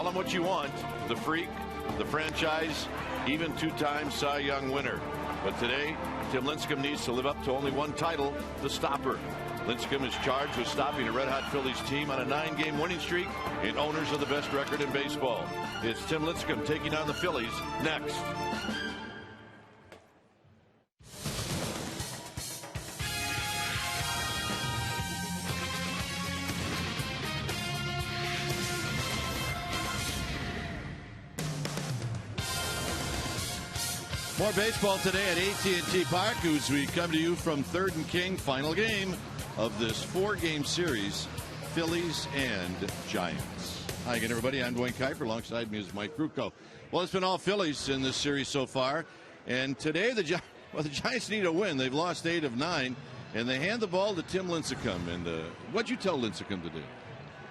him what you want. The freak, the franchise, even two-time Cy Young winner. But today, Tim Lincecum needs to live up to only one title, the stopper. Lincecum is charged with stopping a red-hot Phillies team on a 9-game winning streak and owners of the best record in baseball. It's Tim Lincecum taking on the Phillies next. More baseball today at AT&T Park as we come to you from 3rd and King, final game of this 4-game series, Phillies and Giants. Hi again, everybody. I'm Dwayne Kuiper. Alongside me is Mike Krukow. Well, it's been all Phillies in this series so far. And today, the Giants need a win. They've lost 8 of 9, and they hand the ball to Tim Lincecum. And what'd you tell Lincecum to do?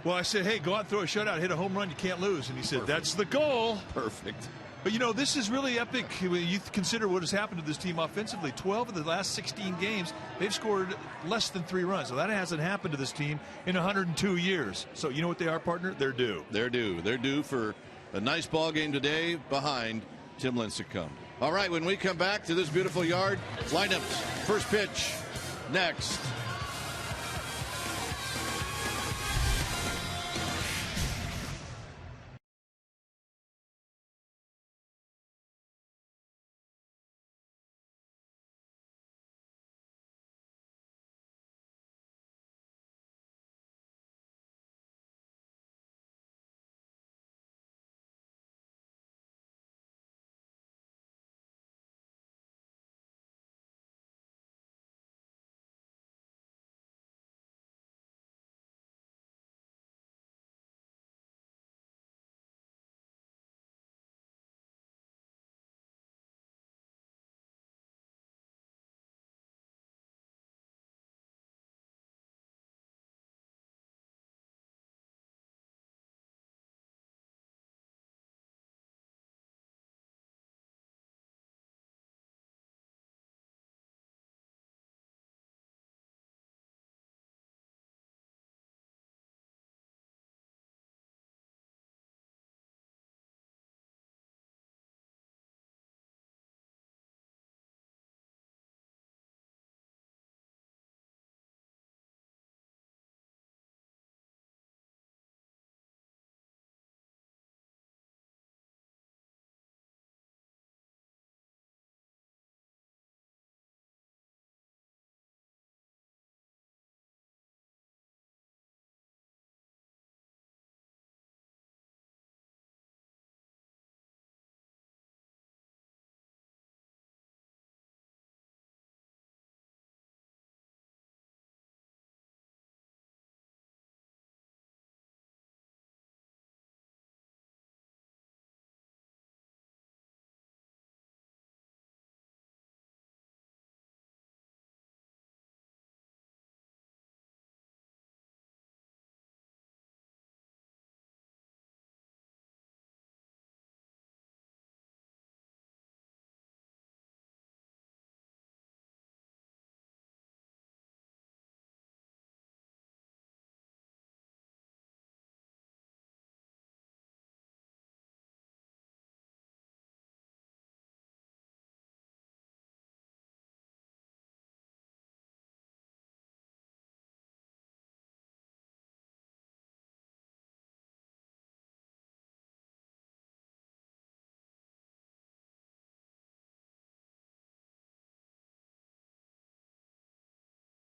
Well, I said, hey, go out and throw a shutout, hit a home run, you can't lose. And he said, that's the goal. Perfect. But, you know, this is really epic when you consider what has happened to this team offensively. 12 of the last 16 games, they've scored less than 3 runs. So that hasn't happened to this team in 102 years. So you know what they are, partner? They're due. They're due for a nice ball game today behind Tim Lincecum. All right, when we come back to this beautiful yard, lineups, first pitch, next.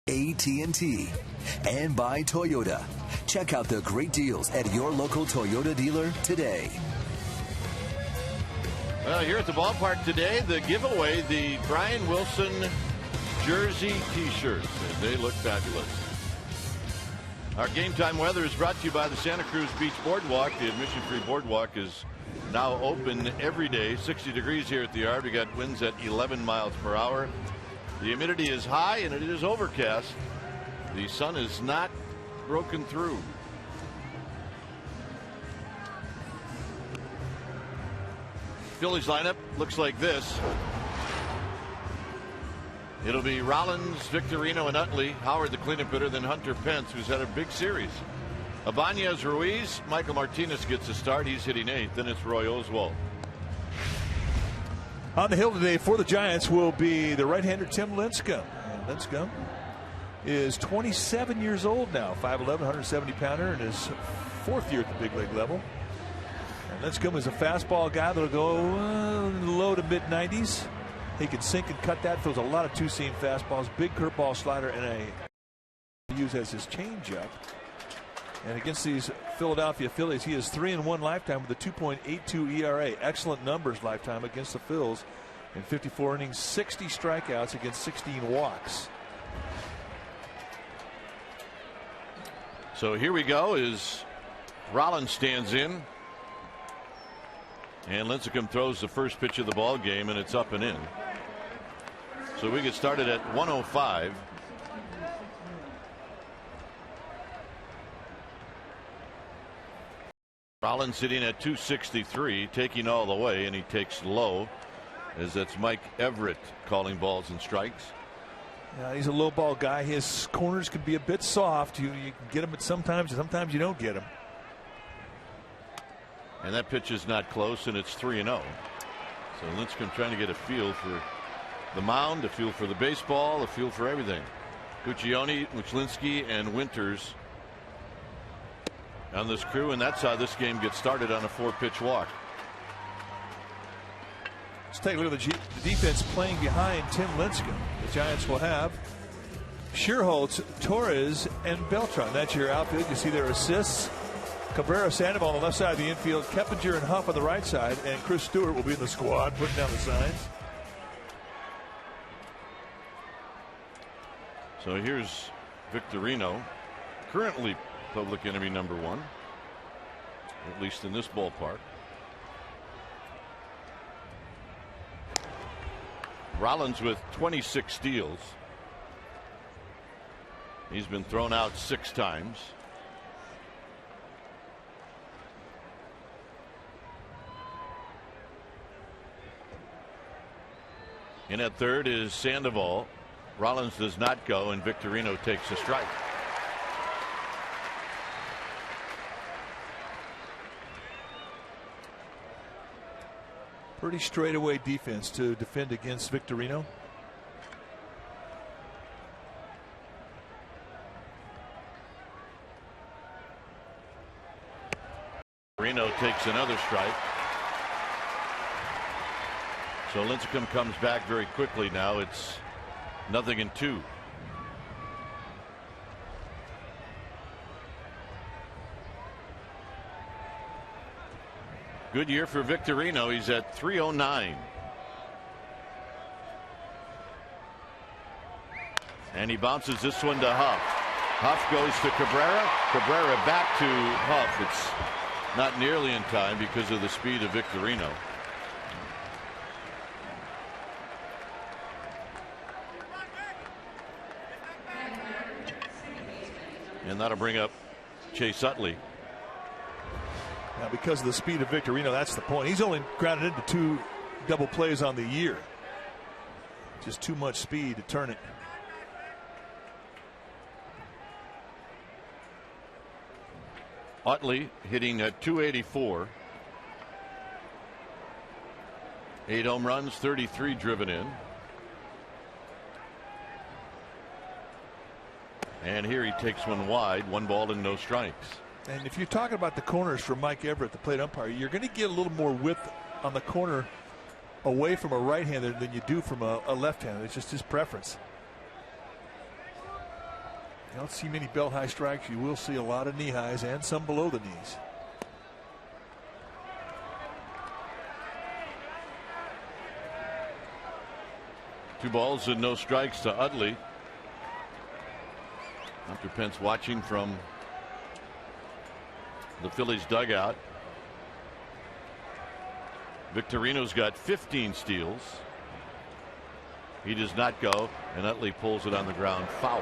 AT&T and by Toyota. Check out the great deals at your local Toyota dealer today. Well, here at the ballpark today, the giveaway, the Brian Wilson jersey T-shirts, and they look fabulous. Our game time weather is brought to you by the Santa Cruz Beach Boardwalk. The admission-free boardwalk is now open every day. 60 degrees here at the yard. We got winds at 11 miles per hour. The humidity is high and it is overcast. The sun is not broken through. Phillies lineup looks like this. It'll be Rollins, Victorino, and Utley. Howard, the cleanup hitter, then Hunter Pence, who's had a big series. Ibanez Ruiz, Michael Martinez gets a start. He's hitting 8th. Then it's Roy Oswalt. On the hill today for the Giants will be the right-hander Tim Lincecum. And Lincecum is 27 years old now, 5'11", 170-pounder, in his 4th year at the big league level. And Lincecum is a fastball guy that'll go low to mid-90s. He can sink and cut that. Throws a lot of two-seam fastballs, big curveball slider, and a use as his changeup. And against these Philadelphia Phillies, he is 3-1 lifetime with a 2.82 ERA. Excellent numbers lifetime against the Phils. In 54 innings, 60 strikeouts against 16 walks. So here we go as Rollins stands in. And Lincecum throws the first pitch of the ball game, and it's up and in. So we get started at 105. Rollins sitting at 263, taking all the way, and he takes low, as that's Mike Everett calling balls and strikes. Yeah, he's a low ball guy. His corners can be a bit soft. You can get them at sometimes you don't get them. And that pitch is not close, and it's 3-0. So Lincecum trying to get a feel for the mound, a feel for the baseball, a feel for everything. Guccione, Muchlinski, and Winters on this crew, and that's how this game gets started on a 4-pitch walk. Let's take a look at the defense playing behind Tim Lincecum. The Giants will have Scherholtz, Torres, and Beltran. That's your outfield. You see their assists. Cabrera, Sandoval on the left side of the infield, Keppinger and Huff on the right side, and Chris Stewart will be in the squad putting down the signs. So here's Victorino, currently public enemy number 1, at least in this ballpark. Rollins with 26 steals. He's been thrown out 6 times. In at third is Sandoval. Rollins does not go, and Victorino takes a strike. Pretty straightaway defense to defend against Victorino. Victorino takes another strike. So Lincecum comes back very quickly now. It's 0-2. Good year for Victorino. He's at 309. And he bounces this one to Huff. Huff goes to Cabrera. Cabrera back to Huff. It's not nearly in time because of the speed of Victorino. And that'll bring up Chase Utley. Now, because of the speed of Victorino, that's the point. He's only grounded into 2 double plays on the year. Just too much speed to turn it. Utley hitting at 284. 8 home runs, 33 driven in. And here he takes one wide, 1 ball and no strikes. And if you're talking about the corners for Mike Everett, the plate umpire, you're going to get a little more width on the corner away from a right-hander than you do from a left-hander. It's just his preference. You don't see many belt-high strikes. You will see a lot of knee-highs and some below the knees. Two balls and no strikes to Utley. Hunter Pence watching from the Phillies dugout. Victorino's got 15 steals. He does not go, and Utley pulls it on the ground foul.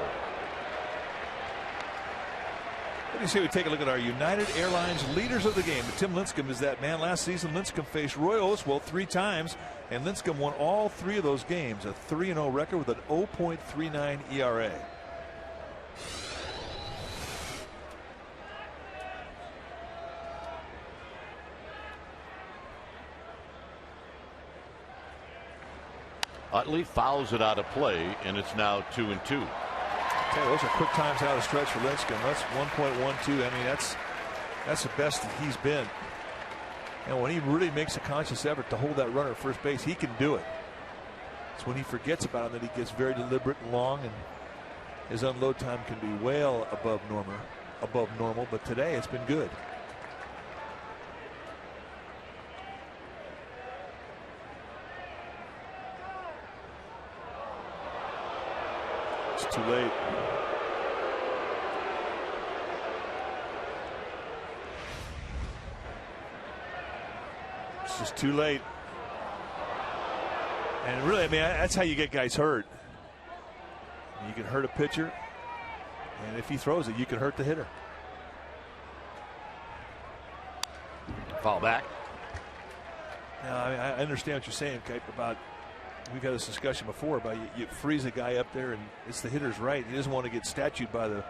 What do you say we take a look at our United Airlines leaders of the game? Tim Lincecum is that man. Last season, Lincecum faced Roy Oswalt 3 times, and Lincecum won all 3 of those games. A 3-0 record with an 0.39 ERA. Utley fouls it out of play, and it's now 2-2. Okay, those are quick times out of stretch for Lincecum. That's 1.12. I mean, that's the best that he's been. And when he really makes a conscious effort to hold that runner at first base, he can do it. It's when he forgets about it that he gets very deliberate and long, and his unload time can be well above normal. But today it's been good. It's too late. It's just too late. And really, I mean, that's how you get guys hurt. You can hurt a pitcher, and if he throws it, you can hurt the hitter. Foul back. Now, I understand what you're saying, Kite, about we've had this discussion before about you freeze a guy up there, and it's the hitter's right. He doesn't want to get statued by the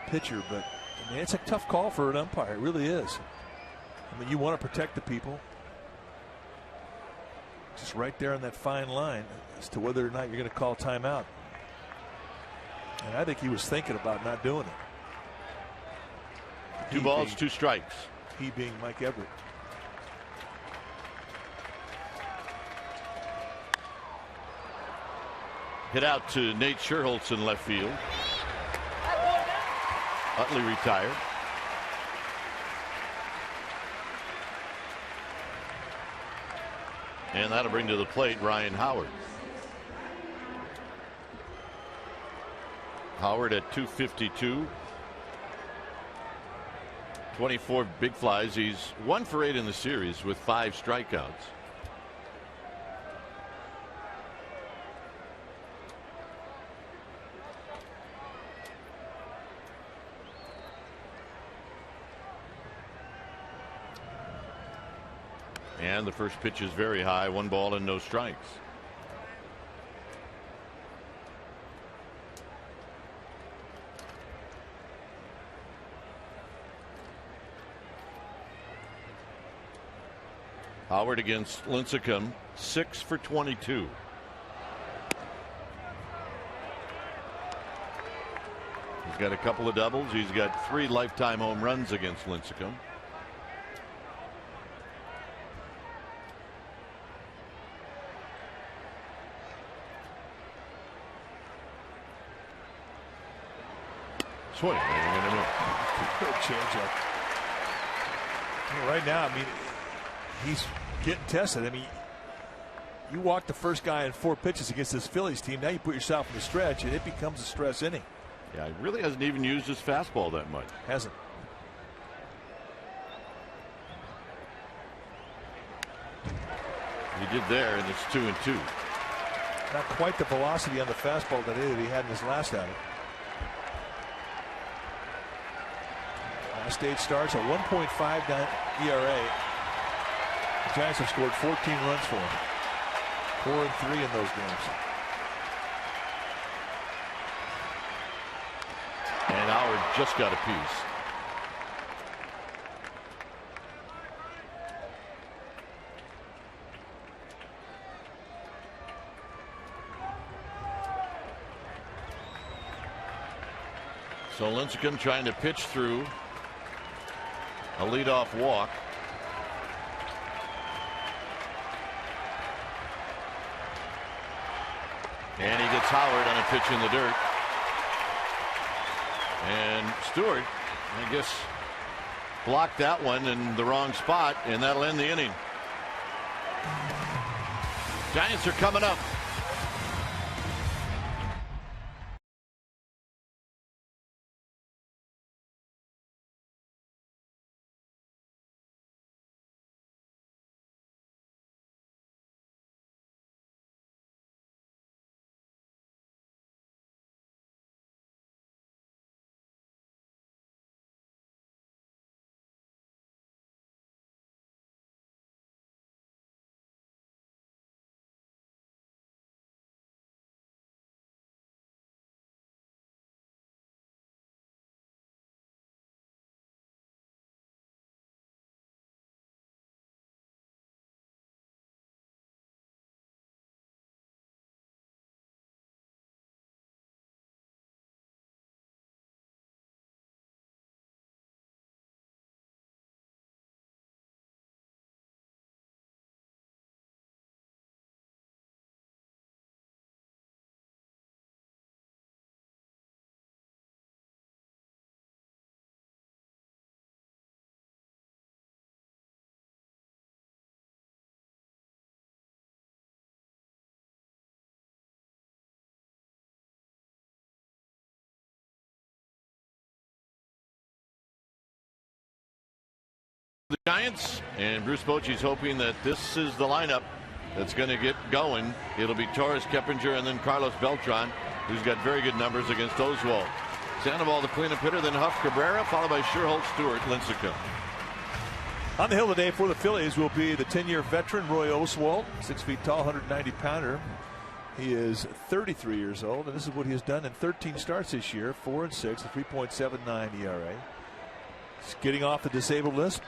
pitcher, but I mean, it's a tough call for an umpire. It really is. I mean, you want to protect the people. Just right there on that fine line as to whether or not you're going to call timeout. And I think he was thinking about not doing it. 2 balls, 2 strikes. He being Mike Everett. Hit out to Nate Scherholz in left field. Utley retired. And that'll bring to the plate Ryan Howard. Howard at 252. 24 big flies. He's 1 for 8 in the series with 5 strikeouts. And the first pitch is very high. 1 ball and no strikes. Howard against Lincecum, 6 for 22. He's got a couple of doubles. He's got 3 lifetime home runs against Lincecum. Swing. Good changeup. Right now, I mean, he's getting tested. I mean, you walk the first guy in 4 pitches against this Phillies team. Now you put yourself in the stretch, and it becomes a stress inning. Yeah, he really hasn't even used his fastball that much. Hasn't. He did there, and it's 2-2. Not quite the velocity on the fastball that he had in his last outing. Last stage starts at 1.59 ERA. The Giants have scored 14 runs for him. 4 and 3 in those games. And Howard just got a piece. So Lincecum trying to pitch through a leadoff walk. And he gets Howard on a pitch in the dirt. And Stewart, I guess, blocked that one in the wrong spot, and that'll end the inning. Giants are coming up. The Giants, and Bruce Bochy's hoping that this is the lineup that's going to get going. It'll be Torres, Keppinger, and then Carlos Beltran, who's got very good numbers against Oswalt. Sandoval, the cleanup hitter, then Huff Cabrera, followed by Sherholt, Stewart, Lincecum. On the hill today for the Phillies will be the 10-year veteran Roy Oswalt, 6 feet tall, 190-pounder. He is 33 years old, and this is what he has done in 13 starts this year, 4-6, a 3.79 ERA. He's getting off the disabled list.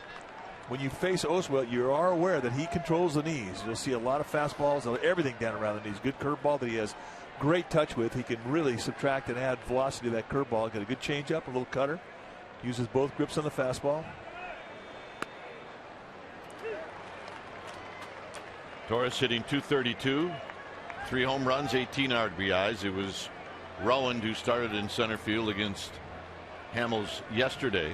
When you face Oswalt, you are aware that he controls the knees. You'll see a lot of fastballs, everything down around the knees. Good curveball that he has great touch with. He can really subtract and add velocity to that curveball. Got a good changeup, a little cutter. Uses both grips on the fastball. Torres hitting .232, 3 home runs, 18 RBIs. It was Rowan who started in center field against Hamels yesterday.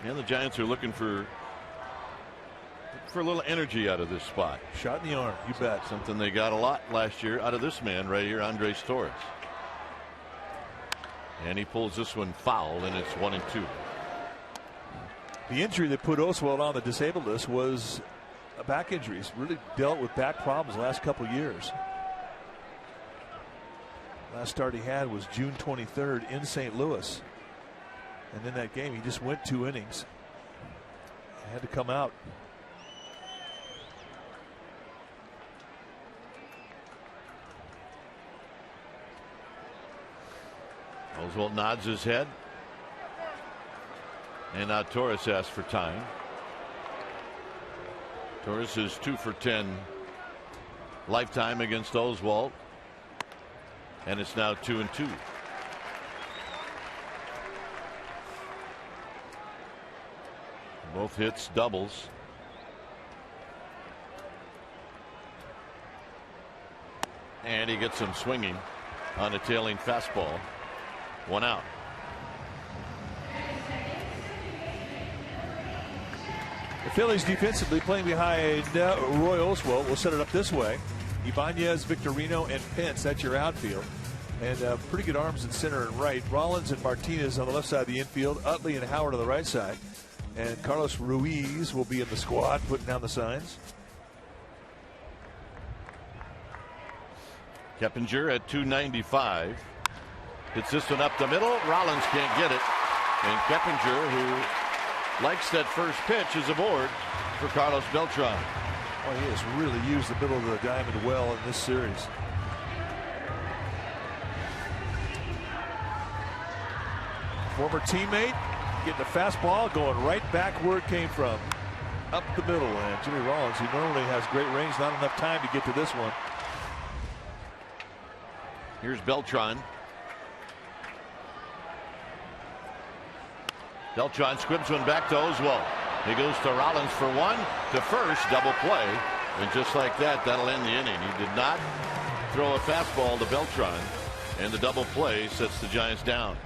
And the Giants are looking for a little energy out of this spot. Shot in the arm, you bet. Something they got a lot last year out of this man right here, Andres Torres. And he pulls this one foul, and it's 1-2. The injury that put Oswalt on the disabled list was a back injury. He's really dealt with back problems the last couple years. Last start he had was June 23rd in St. Louis. And in that game, he just went 2 innings. He had to come out. Oswalt nods his head. And now Torres asks for time. Torres is 2 for 10 lifetime against Oswalt. And it's now 2-2. Both hits doubles. And he gets him swinging on a tailing fastball. 1 out. The Phillies defensively playing behind Roy Oswalt. We'll set it up this way. Ibanez, Victorino, and Pence. That's your outfield. And pretty good arms in center and right. Rollins and Martinez on the left side of the infield. Utley and Howard on the right side. And Carlos Ruiz will be in the squad putting down the signs. Keppinger at 295. Hits this one up the middle. Rollins can't get it. And Keppinger, who likes that first pitch, is aboard for Carlos Beltran. Well, he has really used the middle of the diamond well in this series. Former teammate getting a fastball going right back where it came from, up the middle. And Jimmy Rollins, who normally has great range, not enough time to get to this one. Here's Beltran. Beltran squibs one back to Oswalt. He goes to Rollins for 1 to first, double play. And just like that, that'll end the inning. He did not throw a fastball to Beltran. And the double play sets the Giants down.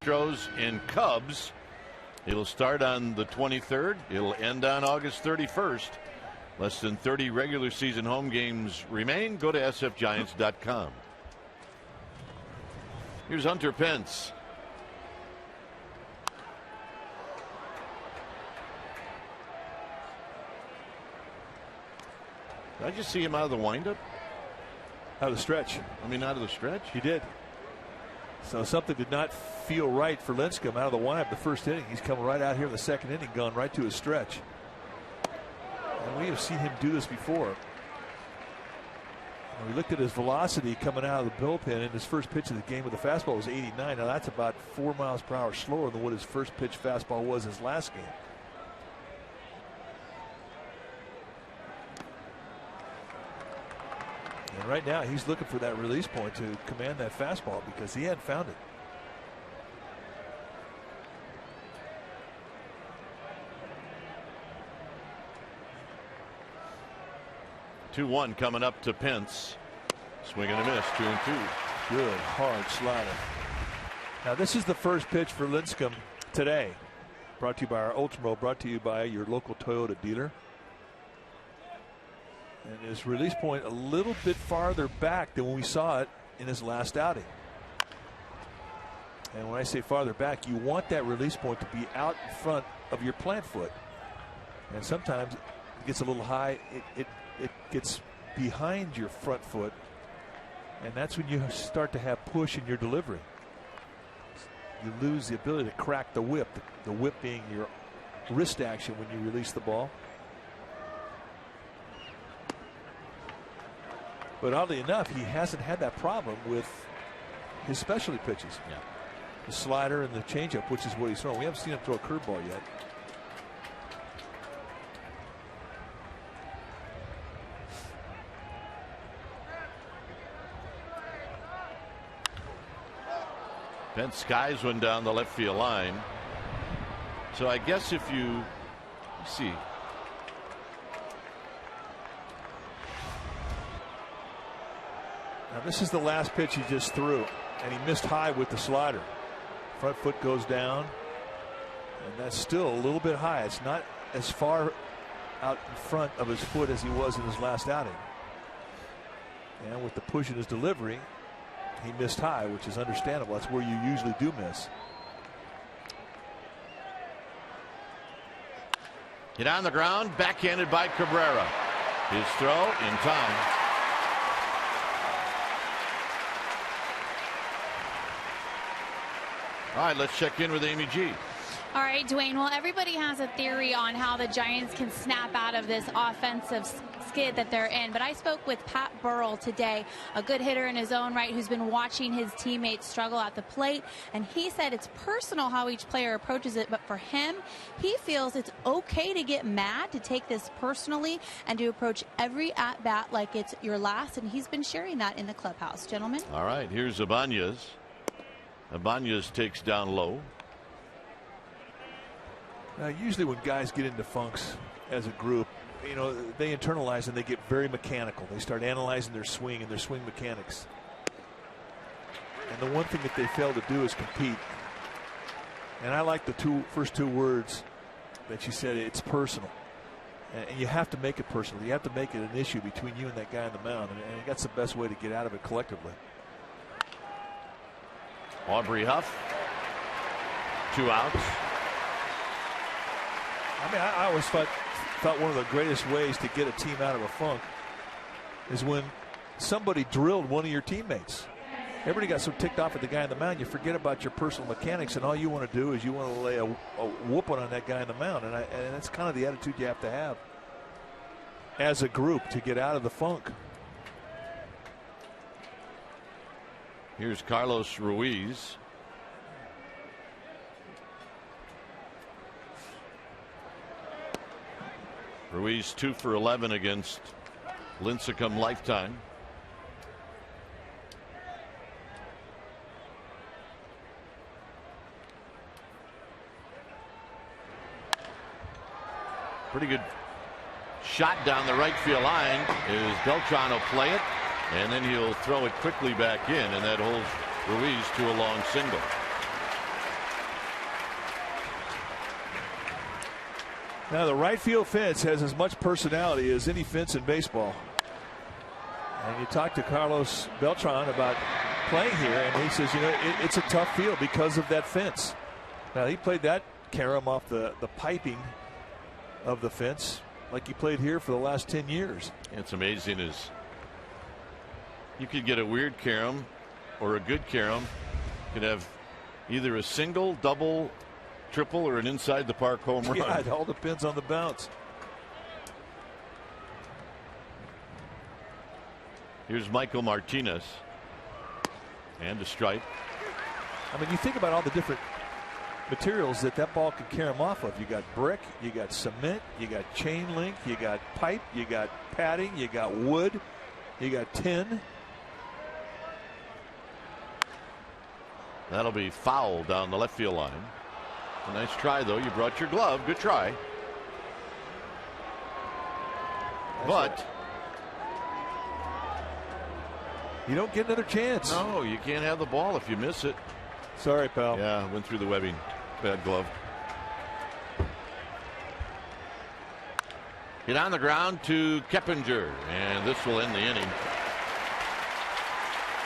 Astros and Cubs. It'll start on the 23rd. It'll end on August 31st. Less than 30 regular season home games remain. Go to sfgiants.com. Here's Hunter Pence. Did I just see him out of the windup? Out of the stretch. I mean, out of the stretch? He did. So something did not feel right for Lincecum out of the windup the first inning. He's coming right out here in the second inning, gone right to his stretch. And we have seen him do this before. And we looked at his velocity coming out of the bullpen, and his first pitch of the game with the fastball was 89. Now that's about 4 miles per hour slower than what his first pitch fastball was his last game. And right now he's looking for that release point to command that fastball because he hadn't found it. Two-one coming up to Pence. Swing and a miss, 2-2. Good hard slider. Now this is the first pitch for Lincecum today. Brought to you by our Ultimo, brought to you by your local Toyota dealer. And his release point a little bit farther back than when we saw it in his last outing. And when I say farther back, you want that release point to be out in front of your plant foot. And sometimes it gets a little high. It gets behind your front foot. And that's when you start to have push in your delivery. You lose the ability to crack the whip being your wrist action when you release the ball. But oddly enough, he hasn't had that problem with his specialty pitches. Yeah. The slider and the changeup, which is what he's throwing. We haven't seen him throw a curveball yet. Pence skies one down the left field line. So I guess if you see. Now this is the last pitch he just threw, and he missed high with the slider. Front foot goes down, and that's still a little bit high. It's not as far out in front of his foot as he was in his last outing. And with the push in his delivery, he missed high, which is understandable. That's where you usually do miss. Hit on the ground, backhanded by Cabrera. His throw in time. All right, let's check in with Amy G. All right, Dwayne. Well, everybody has a theory on how the Giants can snap out of this offensive skid that they're in. But I spoke with Pat Burrell today, a good hitter in his own right who's been watching his teammates struggle at the plate. And he said it's personal how each player approaches it. But for him, he feels it's okay to get mad, to take this personally, and to approach every at-bat like it's your last. And he's been sharing that in the clubhouse. Gentlemen. All right, here's Ibanez. Ibanez takes down low. Usually when guys get into funks as a group, you know, they internalize and they get very mechanical. They start analyzing their swing and their swing mechanics. And the one thing that they fail to do is compete. And I like the first two words that you said. It's personal. And you have to make it personal. You have to make it an issue between you and that guy on the mound. And that's the best way to get out of it collectively. Aubrey Huff. 2 outs. I mean, I always thought one of the greatest ways to get a team out of a funk is when somebody drilled one of your teammates. Everybody got so ticked off at the guy on the mound, you forget about your personal mechanics, and all you want to do is you want to lay a whooping on that guy on the mound. And that's kind of the attitude you have to have as a group to get out of the funk. Here's Carlos Ruiz. Ruiz 2 for 11 against Lincecum lifetime. Pretty good shot down the right field line. Is Beltran will play it, and then he'll throw it quickly back in, and that holds Ruiz to a long single. Now, the right field fence has as much personality as any fence in baseball. And you talk to Carlos Beltran about playing here, and he says, you know, it's a tough field because of that fence. Now, he played that carom off the piping of the fence like he played here for the last 10 years. It's amazing is you could get a weird carom or a good carom. You could have either a single, double, triple, or an inside the park home run. Yeah, it all depends on the bounce. Here's Michael Martinez. And a strike. I mean, you think about all the different materials that ball could carom off of. You got brick, you got cement, you got chain link, you got pipe, you got padding, you got wood, you got tin. That'll be foul down the left field line. A nice try, though. You brought your glove. Good try. But you don't get another chance. No, you can't have the ball if you miss it. Sorry, pal. Yeah, went through the webbing. Bad glove. Hit on the ground to Keppinger, and this will end the inning.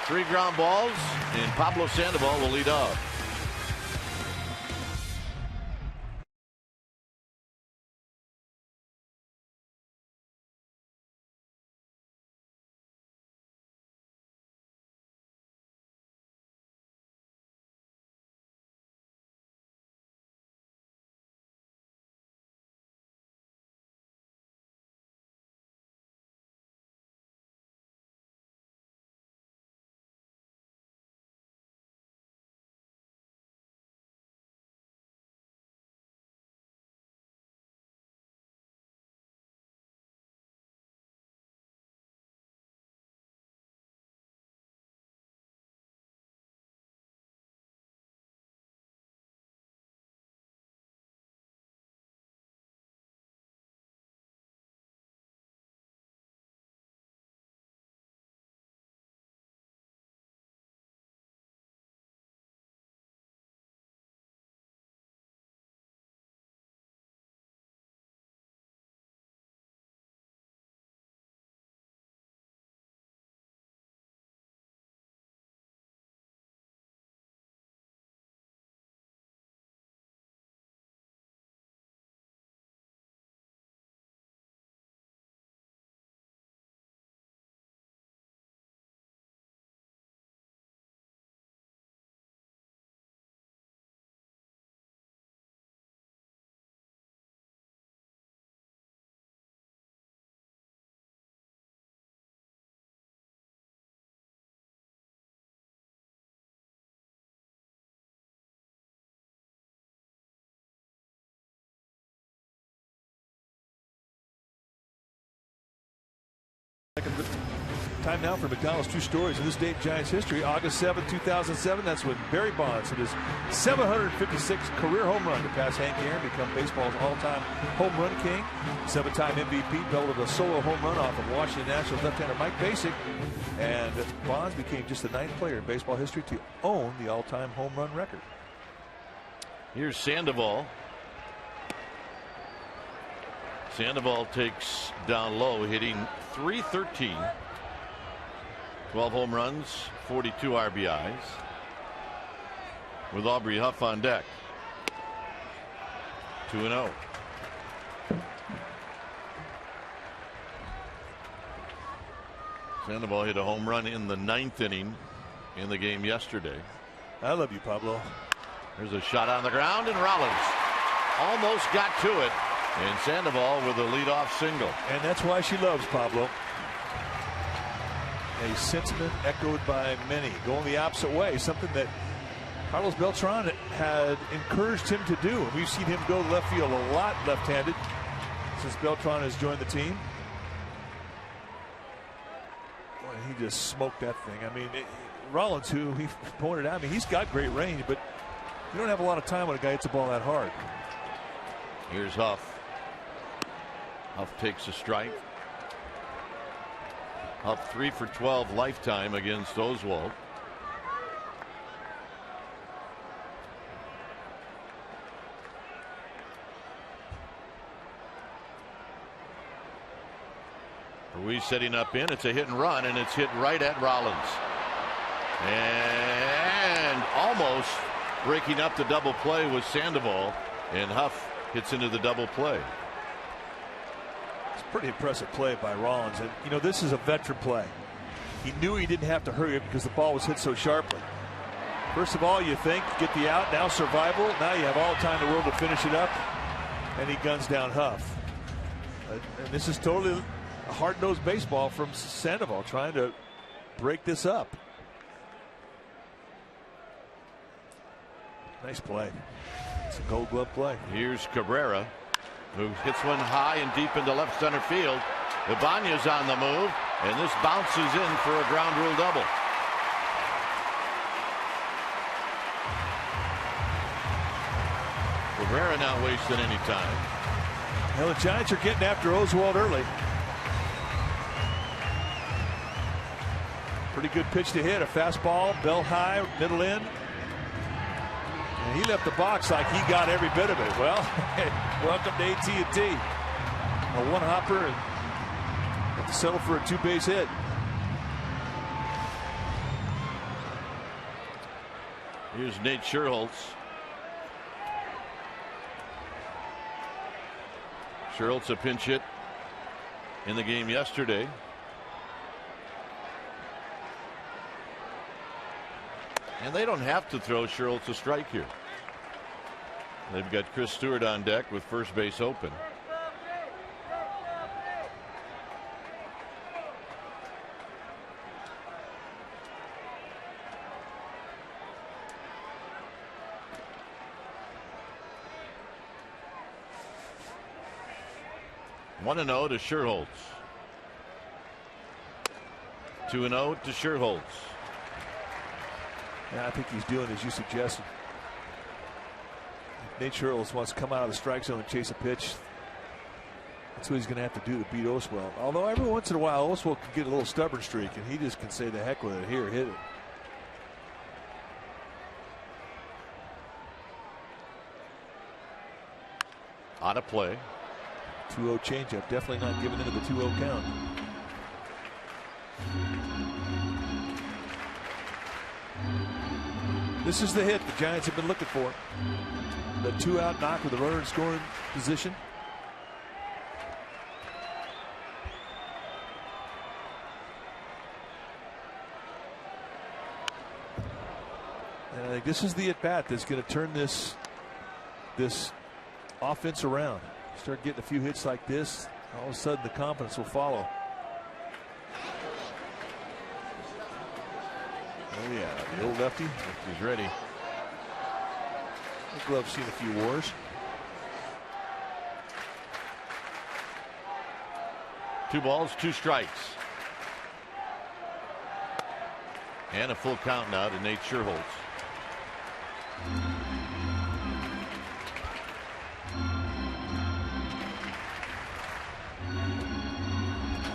3 ground balls, and Pablo Sandoval will lead off. Time now for McDonald's True Stories in this day in Giants history. August 7, 2007. That's when Barry Bonds hit his 756th career home run to pass Hank Aaron, become baseball's all-time home run king. 7-time MVP, belted a solo home run off of Washington Nationals left-hander Mike Basick. And Bonds became just the 9th player in baseball history to own the all-time home run record. Here's Sandoval. Sandoval takes down low, hitting .313. 12 home runs, 42 RBIs. With Aubrey Huff on deck. 2-0. Sandoval hit a home run in the 9th inning in the game yesterday. I love you, Pablo. There's a shot on the ground, and Rollins almost got to it. And Sandoval with a leadoff single. And that's why she loves Pablo. A sentiment echoed by many, going the opposite way, something that Carlos Beltran had encouraged him to do. And we've seen him go left field a lot left-handed since Beltran has joined the team. Boy, he just smoked that thing. I mean, Rollins, who he pointed out, I mean, he's got great range, but you don't have a lot of time when a guy hits the ball that hard. Here's Huff. Huff takes a strike. Huff 3 for 12 lifetime against Oswald. Ruiz setting up in. It's a hit and run, and it's hit right at Rollins. And almost breaking up the double play was Sandoval, and Huff hits into the double play. It's a pretty impressive play by Rollins. And, you know, this is a veteran play. He knew he didn't have to hurry it because the ball was hit so sharply. First of all, you think, get the out, now survival. Now you have all the time in the world to finish it up. And he guns down Huff. And this is totally a hard-nosed baseball from Sandoval, trying to break this up. Nice play. It's a Gold Glove play. Here's Cabrera, who hits one high and deep into left center field. Ibanez on the move, and this bounces in for a ground rule double. Cabrera not wasting any time. Well, the Giants are getting after Oswalt early. Pretty good pitch to hit, a fastball, bell high, middle in. And he left the box like he got every bit of it. Well, welcome to AT&T. A one-hopper and have to settle for a two-base hit. Here's Nate Scherholtz. Scherholtz a pinch hit in the game yesterday. And they don't have to throw Scherholtz a strike here. They've got Chris Stewart on deck with first base open. One and 0 to Scherholtz. 2-0 to Scherholtz. Yeah, I think he's doing as you suggested. Nate Scherholtz wants to come out of the strike zone and chase a pitch. That's what he's going to have to do to beat Oswalt. Although every once in a while Oswalt can get a little stubborn streak, and he just can say the heck with it. Here, hit it. Out of play. 2-0 changeup, definitely not giving into the 2-0 count. This is the hit the Giants have been looking for. The 2-out knock with the runner in scoring position. And I think this is the at-bat that's going to turn this offense around. Start getting a few hits like this, all of a sudden the confidence will follow. Oh yeah, the old lefty. He's ready. The Glove's seen a few wars. Two balls, two strikes. And a full count now to Nate Scherholtz.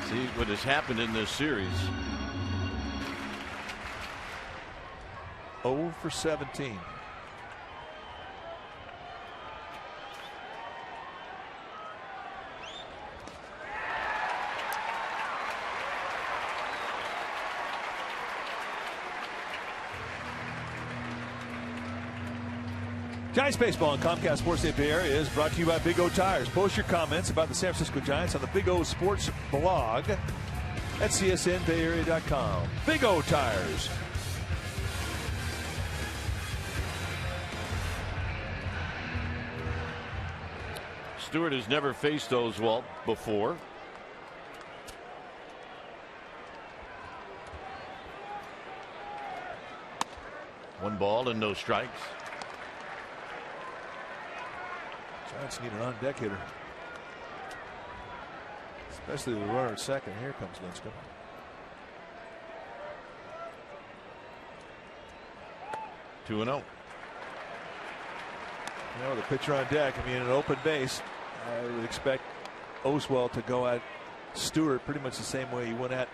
See what has happened in this series. 0 for 17. Giants baseball on Comcast Sports Bay Area is brought to you by Big O Tires. Post your comments about the San Francisco Giants on the Big O Sports blog at csnbayarea.com. Big O Tires. Stewart has never faced Oswalt before. One ball and no strikes. Giants need an on-deck hitter. Especially the runner at second. Here comes Lincecum. Two and 0. You know, the pitcher on deck, I mean, an open base, I would expect Oswalt to go at Stewart pretty much the same way he went at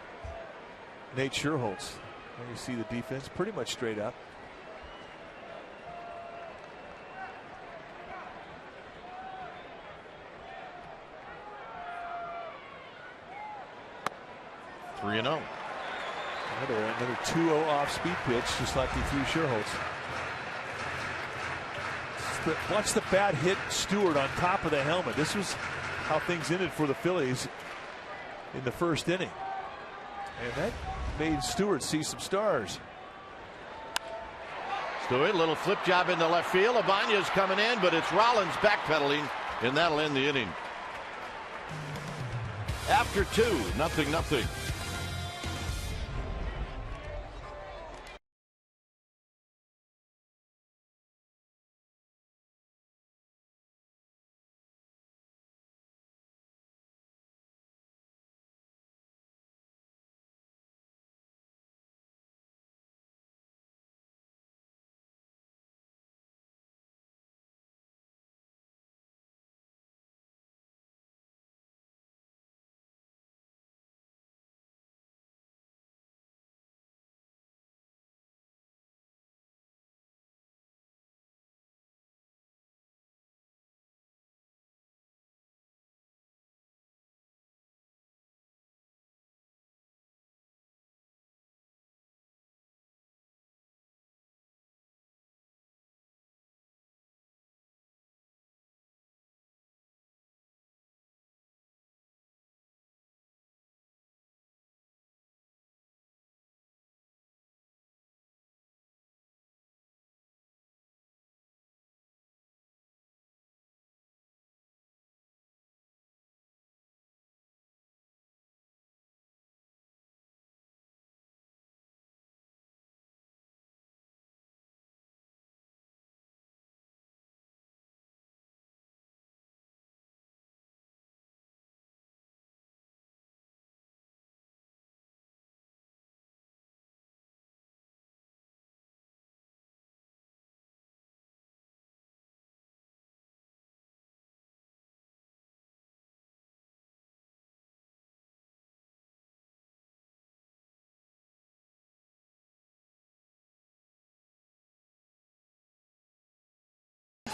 Nate Scherholtz. There you see the defense pretty much straight up. you know. Another 2-0 off-speed pitch, just like he threw Sherholtz. Watch the bad hit Stewart on top of the helmet. This was how things ended for the Phillies in the first inning. And that made Stewart see some stars. Stewart, a little flip job into left field. Ibanez coming in, but it's Rollins backpedaling, and that'll end the inning. After 2, 0-0.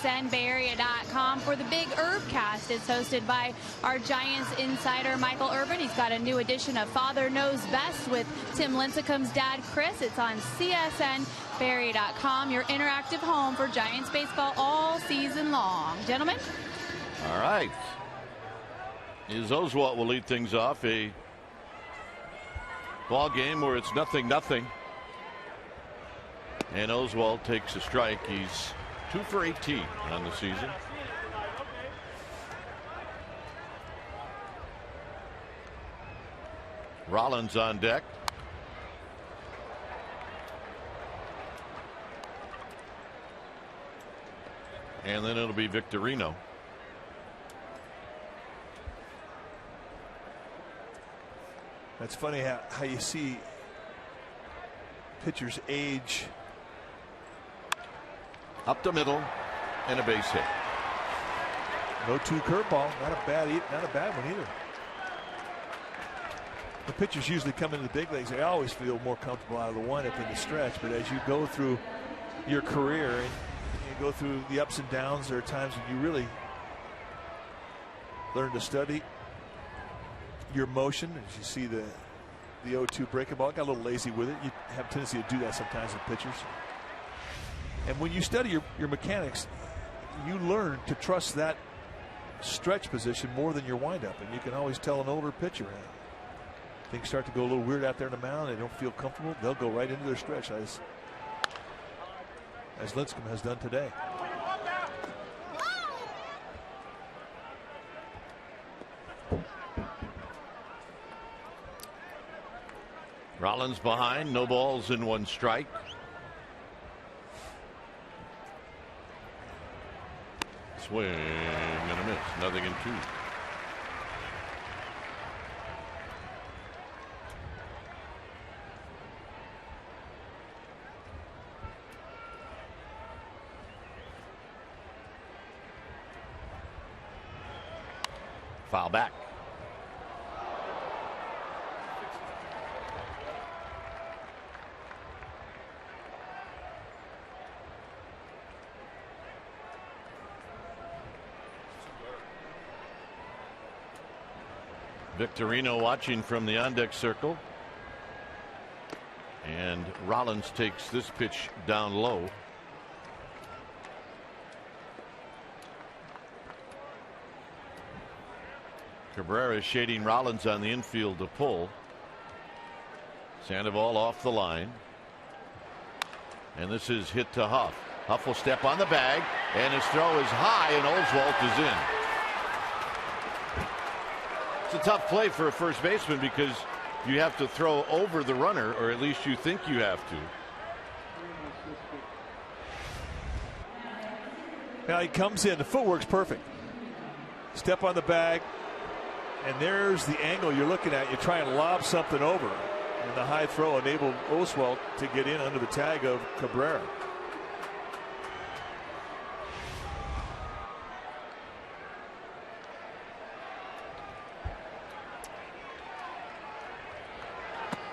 BayArea.com for the Big Urbcast. It's hosted by our Giants insider Michael Urban. He's got a new edition of Father Knows Best with Tim Lincecum's dad Chris. It's on CSN, BayArea.com, your interactive home for Giants baseball all season long. Gentlemen. All right. Is Oswalt will lead things off. A ball game where it's 0-0. And Oswalt takes a strike. He's 2 for 18 on the season. Rollins on deck. And then it'll be Victorino. That's funny how you see pitchers age. Up the middle and a base hit. 0-2 curveball, not a bad one either. The pitchers usually come into the big leagues. They always feel more comfortable out of the windup in the stretch. But as you go through your career and you go through the ups and downs, there are times when you really learn to study your motion. As you see the 0-2 breaking ball, got a little lazy with it. You have a tendency to do that sometimes with pitchers. And when you study your mechanics, you learn to trust that stretch position more than your windup. And you can always tell an older pitcher, things start to go a little weird out there in the mound, they don't feel comfortable, they'll go right into their stretch, as Lincecum has done today. Rollins behind, no balls and 1 strike. Swing and a miss, 0-2. Foul back. Victorino watching from the on-deck circle. And Rollins takes this pitch down low. Cabrera shading Rollins on the infield to pull. Sandoval off the line. And this is hit to Huff. Huff will step on the bag, and his throw is high, and Oswalt is in. It's a tough play for a first baseman because you have to throw over the runner, or at least you think you have to. Now he comes in. The footwork's perfect. Step on the bag, and there's the angle you're looking at. You try and lob something over, and the high throw enabled Oswalt to get in under the tag of Cabrera.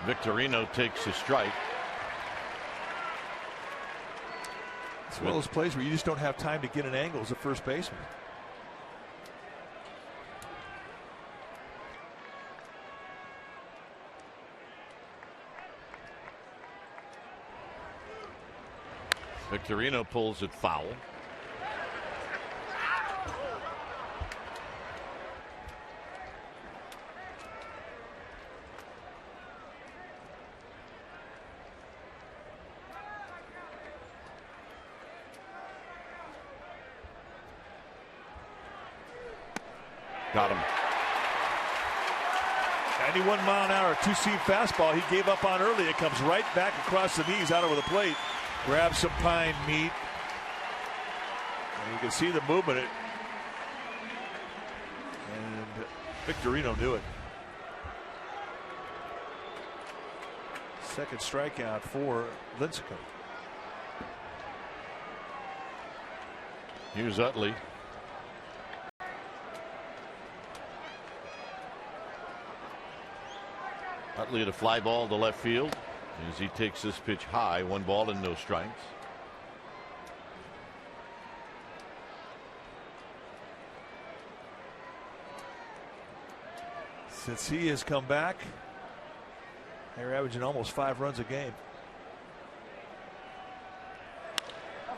Victorino takes a strike. It's one of those plays where you just don't have time to get an angle as a first baseman. Victorino pulls it foul. Got him. 91-mile-an-hour two-seam fastball he gave up on early. It comes right back across the knees out over the plate. Grabs some pine meat. And you can see the movement. And Victorino knew it. Second strikeout for Lincecum. Here's Utley. Utley at a fly ball to left field as he takes this pitch high. 1 ball and no strikes. Since he has come back, they're averaging almost 5 runs a game.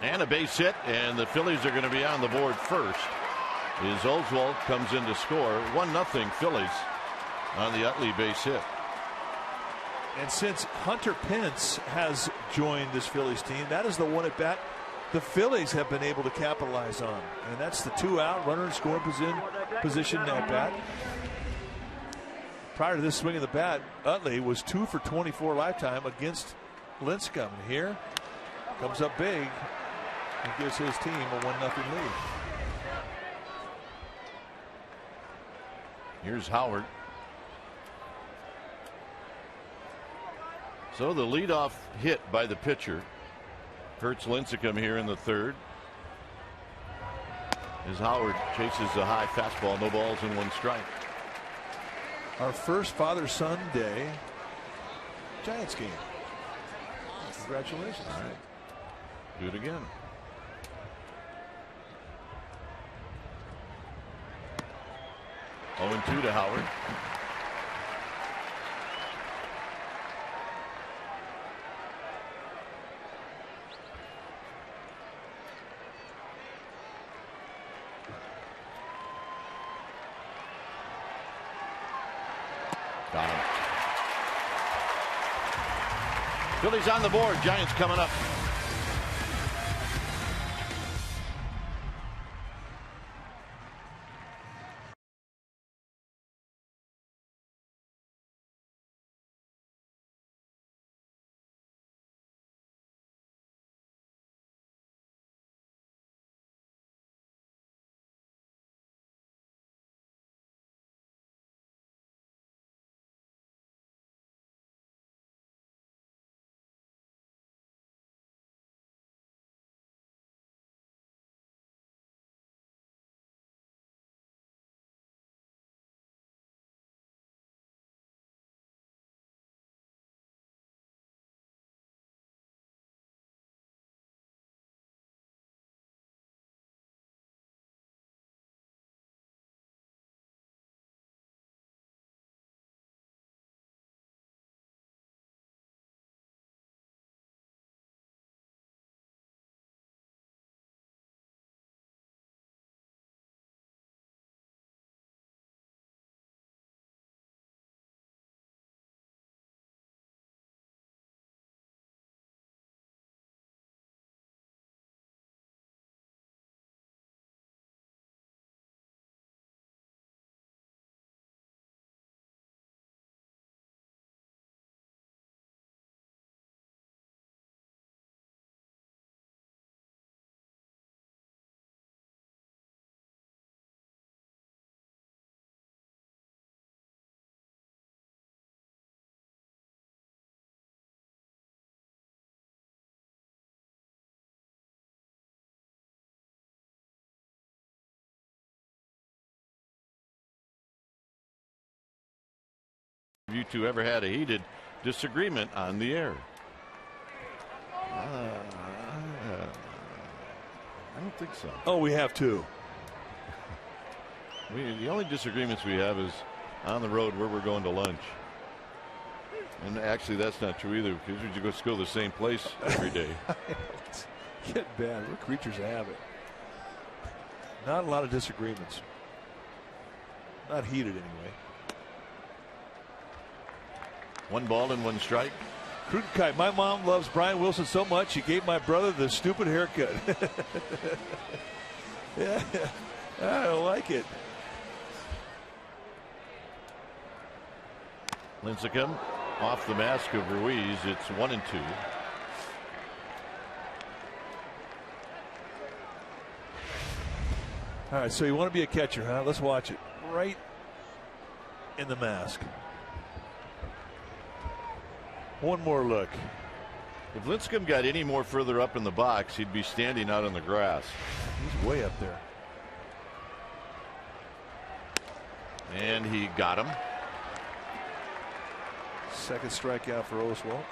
And a base hit, and the Phillies are going to be on the board first as Oswalt comes in to score. 1-0 Phillies on the Utley base hit. And since Hunter Pence has joined this Phillies team, that is the one at bat the Phillies have been able to capitalize on. And that's the 2-out runner in scoring position at bat. Prior to this swing of the bat, Utley was 2 for 24 lifetime against Lincecum. And here comes up big and gives his team a 1-0 lead. Here's Howard. So the leadoff hit by the pitcher hurts Lincecum here in the third. As Howard chases a high fastball, no balls and 1 strike. Our first father-son day Giants game. Congratulations. All right. Do it again. Oh, 0-2 to Howard. Got him. Phillies on the board. Giants coming up. you two ever had a heated disagreement on the air? I don't think so. Oh, we have two. The only disagreements we have is on the road where we're going to lunch. And actually, that's not true either, because we just go to the same place every day. It's getting bad. We're creatures of habit. Not a lot of disagreements. Not heated, anyway. 1 ball and 1 strike. Krudenkai, my mom loves Brian Wilson so much, she gave my brother the stupid haircut. Yeah, I don't like it. Lincecum off the mask of Ruiz. It's 1-2. All right, so you want to be a catcher, huh? Let's watch it. Right in the mask. One more look. If Lincecum got any more further up in the box, he'd be standing out on the grass. He's way up there. And he got him. Second strikeout for Oswalt.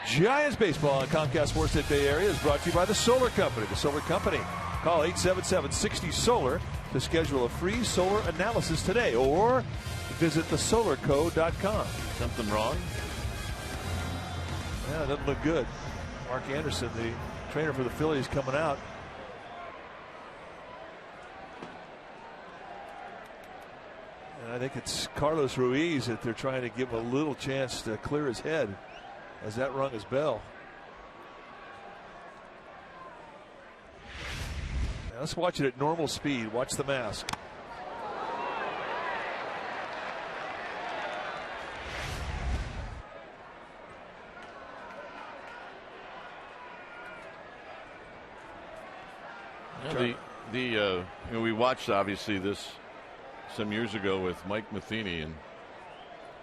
Giants baseball on Comcast Sportsnet Bay Area is brought to you by the Solar Company. The Solar Company. Call 877-60-SOLAR to schedule a free solar analysis today, or visit thesolarco.com. Something wrong? Yeah, it doesn't look good. Mark Anderson, the trainer for the Phillies, coming out. And I think it's Carlos Ruiz that they're trying to give him a little chance to clear his head as that rung his bell. Now let's watch it at normal speed. Watch the mask. We watched obviously this some years ago with Mike Matheny, and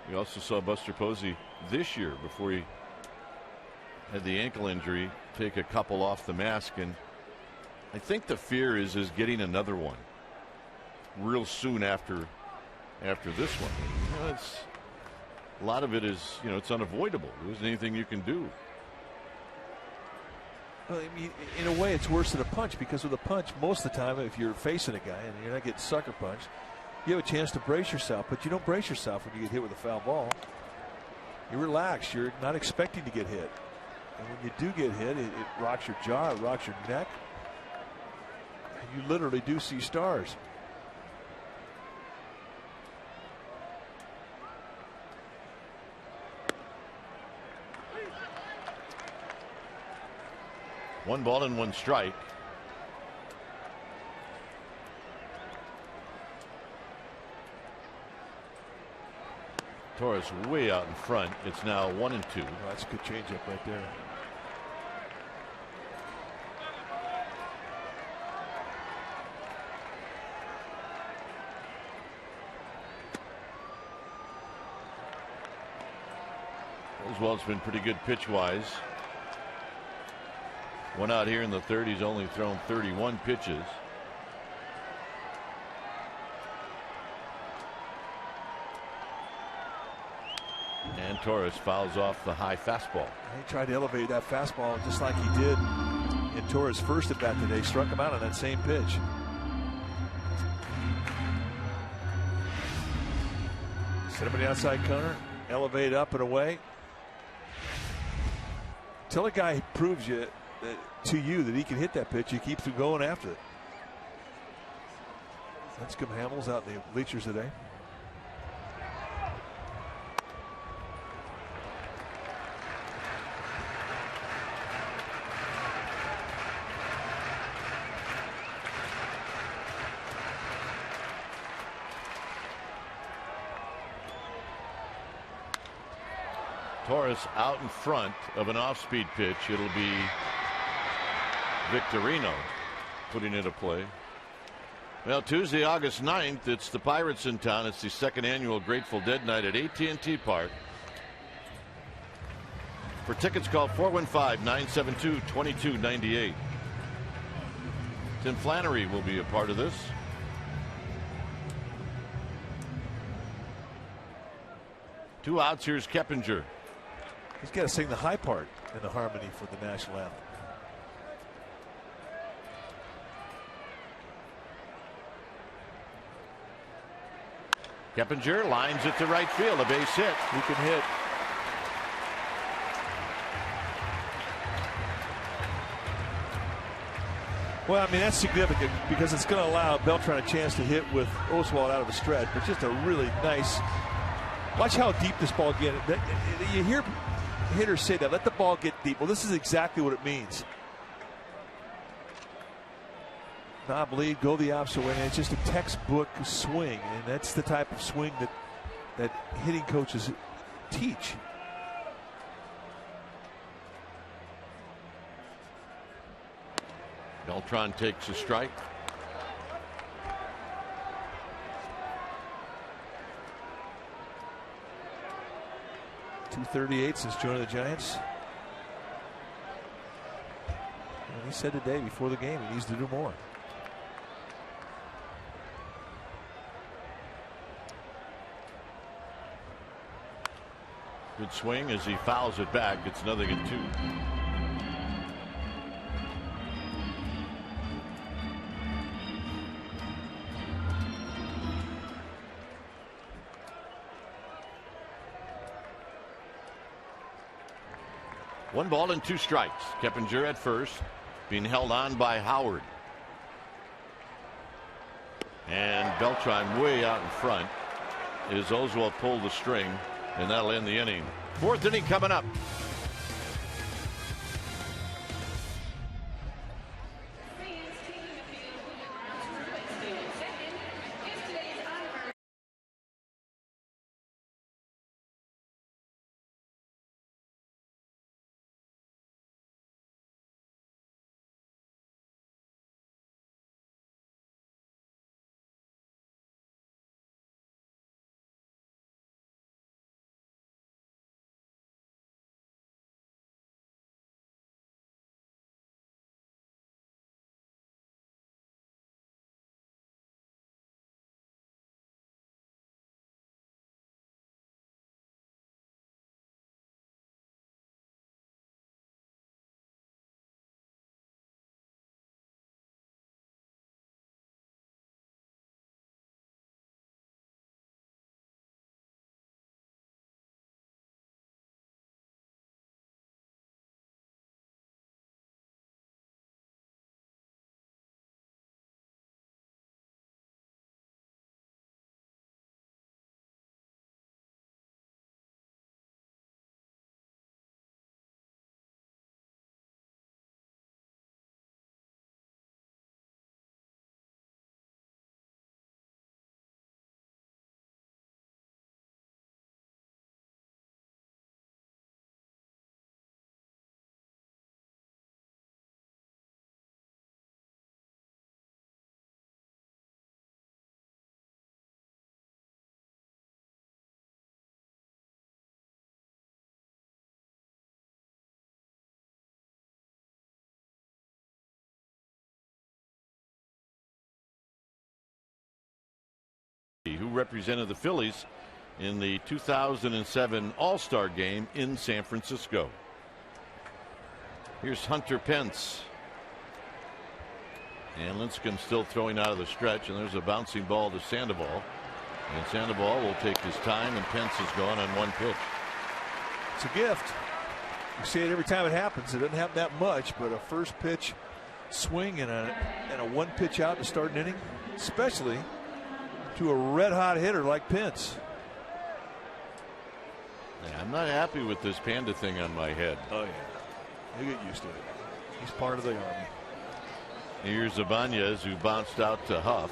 we also saw Buster Posey this year before he had the ankle injury take a couple off the mask, and I think the fear is getting another one real soon after this one. It's a lot of it is it's unavoidable. There isn't anything you can do. Well, I mean, in a way, it's worse than a punch, because with a punch, most of the time, if you're facing a guy and you're not getting sucker punched, you have a chance to brace yourself, but you don't brace yourself when you get hit with a foul ball. You relax. You're not expecting to get hit. And when you do get hit, it rocks your jaw, it rocks your neck. And you literally do see stars. One ball and 1 strike. Torres way out in front. It's now 1-2. Oh, that's a good changeup right there. Oswalt's been pretty good pitch wise. One out here in the third. He's only thrown 31 pitches. And Torres fouls off the high fastball. He tried to elevate that fastball just like he did in Torres' first at bat today. Struck him out on that same pitch. Set him in the outside corner. Elevate up and away. Till a guy proves to you that he can hit that pitch, you keep going after it. That's Lincecum Hamels out in the bleachers today. Torres out in front of an off-speed pitch. It'll be Victorino putting it a play. Well, Tuesday, August 9th, it's the Pirates in town. It's the second annual Grateful Dead night at AT&T Park. For tickets, call 415-972-2298. Tim Flannery will be a part of this. 2 outs. Here's Keppinger. He's got to sing the high part in the harmony for the national anthem. Keppinger lines it to right field. A base hit. He can hit. Well, I mean, that's significant because it's going to allow Beltran a chance to hit with Oswald out of the stretch, but just a really nice. Watch how deep this ball gets. You hear hitters say that, let the ball get deep. Well, this is exactly what it means. Knob lead, go the opposite way, and it's just a textbook swing, and that's the type of swing that hitting coaches teach. Beltran takes a strike. .238 since joining the Giants. And he said today before the game he needs to do more. Good swing as he fouls it back. It's 0-2. One ball and 2 strikes. Keppinger at first, being held on by Howard. And Beltran way out in front as Oswald pulled the string, and that'll end the inning. 4th inning coming up. Who represented the Phillies in the 2007 All-Star game in San Francisco. Here's Hunter Pence. And Lincecum still throwing out of the stretch, and there's a bouncing ball to Sandoval. And Sandoval will take his time, and Pence is gone on 1 pitch. It's a gift. You see it every time it happens. It doesn't happen that much, but a first pitch swing and a 1 pitch out to start an inning, especially to a red hot hitter like Pence. Yeah, I'm not happy with this panda thing on my head. Oh yeah, you get used to it. He's part of the Army. Here's Ibanez, who bounced out to Huff.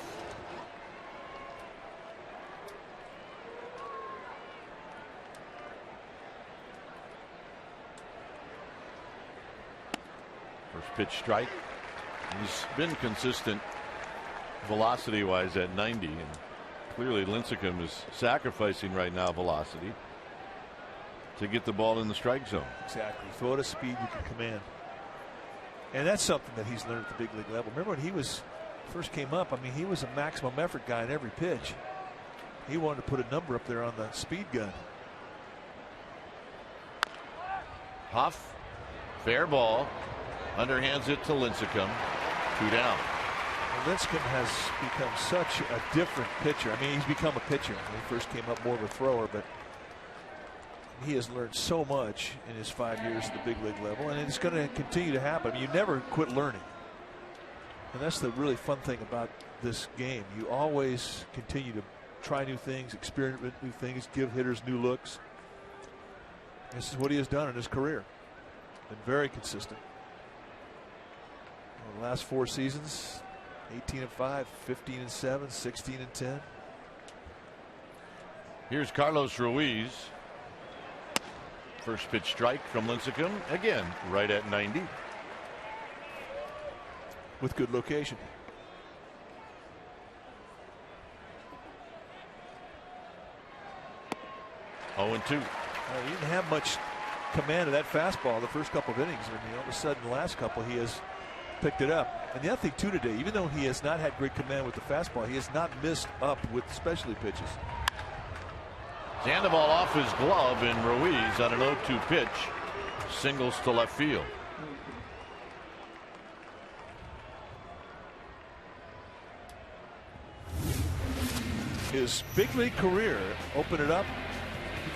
First pitch strike. He's been consistent velocity wise at 90, and clearly Lincecum is sacrificing right now velocity to get the ball in the strike zone. Exactly. Throw at a speed you can command. And that's something that he's learned at the big league level. Remember when he first came up, I mean, he was a maximum effort guy in every pitch. He wanted to put a number up there on the speed gun. Huff, fair ball, underhands it to Lincecum. 2 down. Lincecum has become such a different pitcher. I mean, he's become a pitcher. When he first came up more of a thrower, but he has learned so much in his 5 years at the big league level, and it's going to continue to happen. I mean, you never quit learning. And that's the really fun thing about this game. You always continue to try new things, experiment new things, give hitters new looks. This is what he has done in his career. Been very consistent. The last 4 seasons, 18-5, 15-7, 16-10. Here's Carlos Ruiz. First pitch strike from Lincecum. Again, right at 90. With good location. Oh, 0-2. He didn't have much command of that fastball the first couple of innings. And all of a sudden, the last couple, he has picked it up. And the other thing, too, today, even though he has not had great command with the fastball, he has not missed up with specialty pitches. Sandoval off his glove, and Ruiz on an 0-2 pitch singles to left field. His big league career opened it up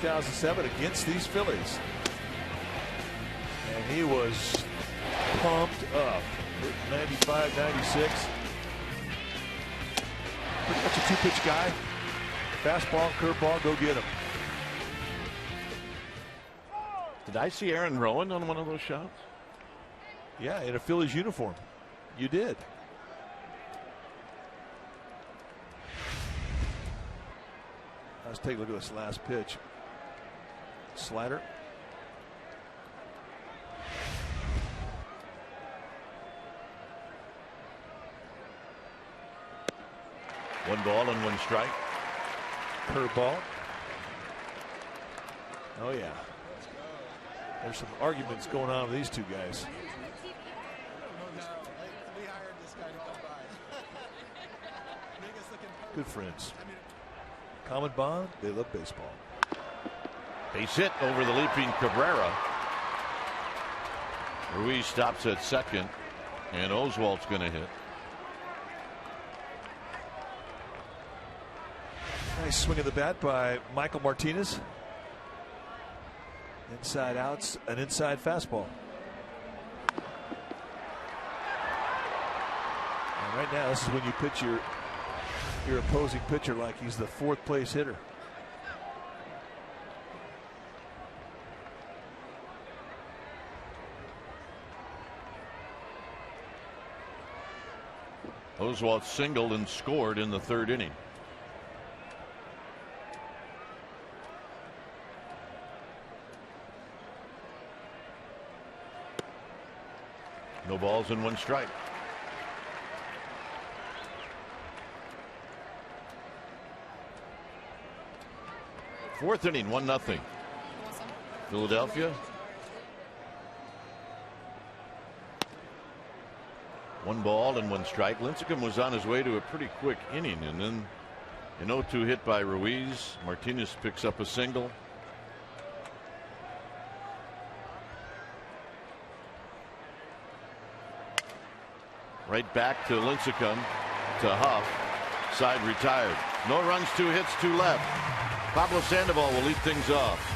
2007 against these Phillies. And he was pumped up. 95, 96. Pretty much a 2-pitch guy. Fastball, curveball, go get him. Did I see Aaron Rowan on one of those shots? Yeah, in a Phillies uniform. You did. Let's take a look at this last pitch. Slider. One ball and 1 strike. Curveball. Oh yeah. There's some arguments going on with these two guys. Good friends. Common bond, they love baseball. Base hit over the leaping Cabrera. Ruiz stops at second, and Oswalt's going to hit. Nice swing of the bat by Michael Martinez. Inside outs, an inside fastball. And right now, this is when you pitch your opposing pitcher like he's the 4th place hitter. Oswalt singled and scored in the 3rd inning. No balls and 1 strike. Fourth inning, 1-0. Philadelphia. 1 ball and 1 strike. Lincecum was on his way to a pretty quick inning, and then an 0-2 hit by Ruiz. Martinez picks up a single. Right back to Lincecum, to Huff. Side retired. No runs, 2 hits, 2 left. Pablo Sandoval will lead things off.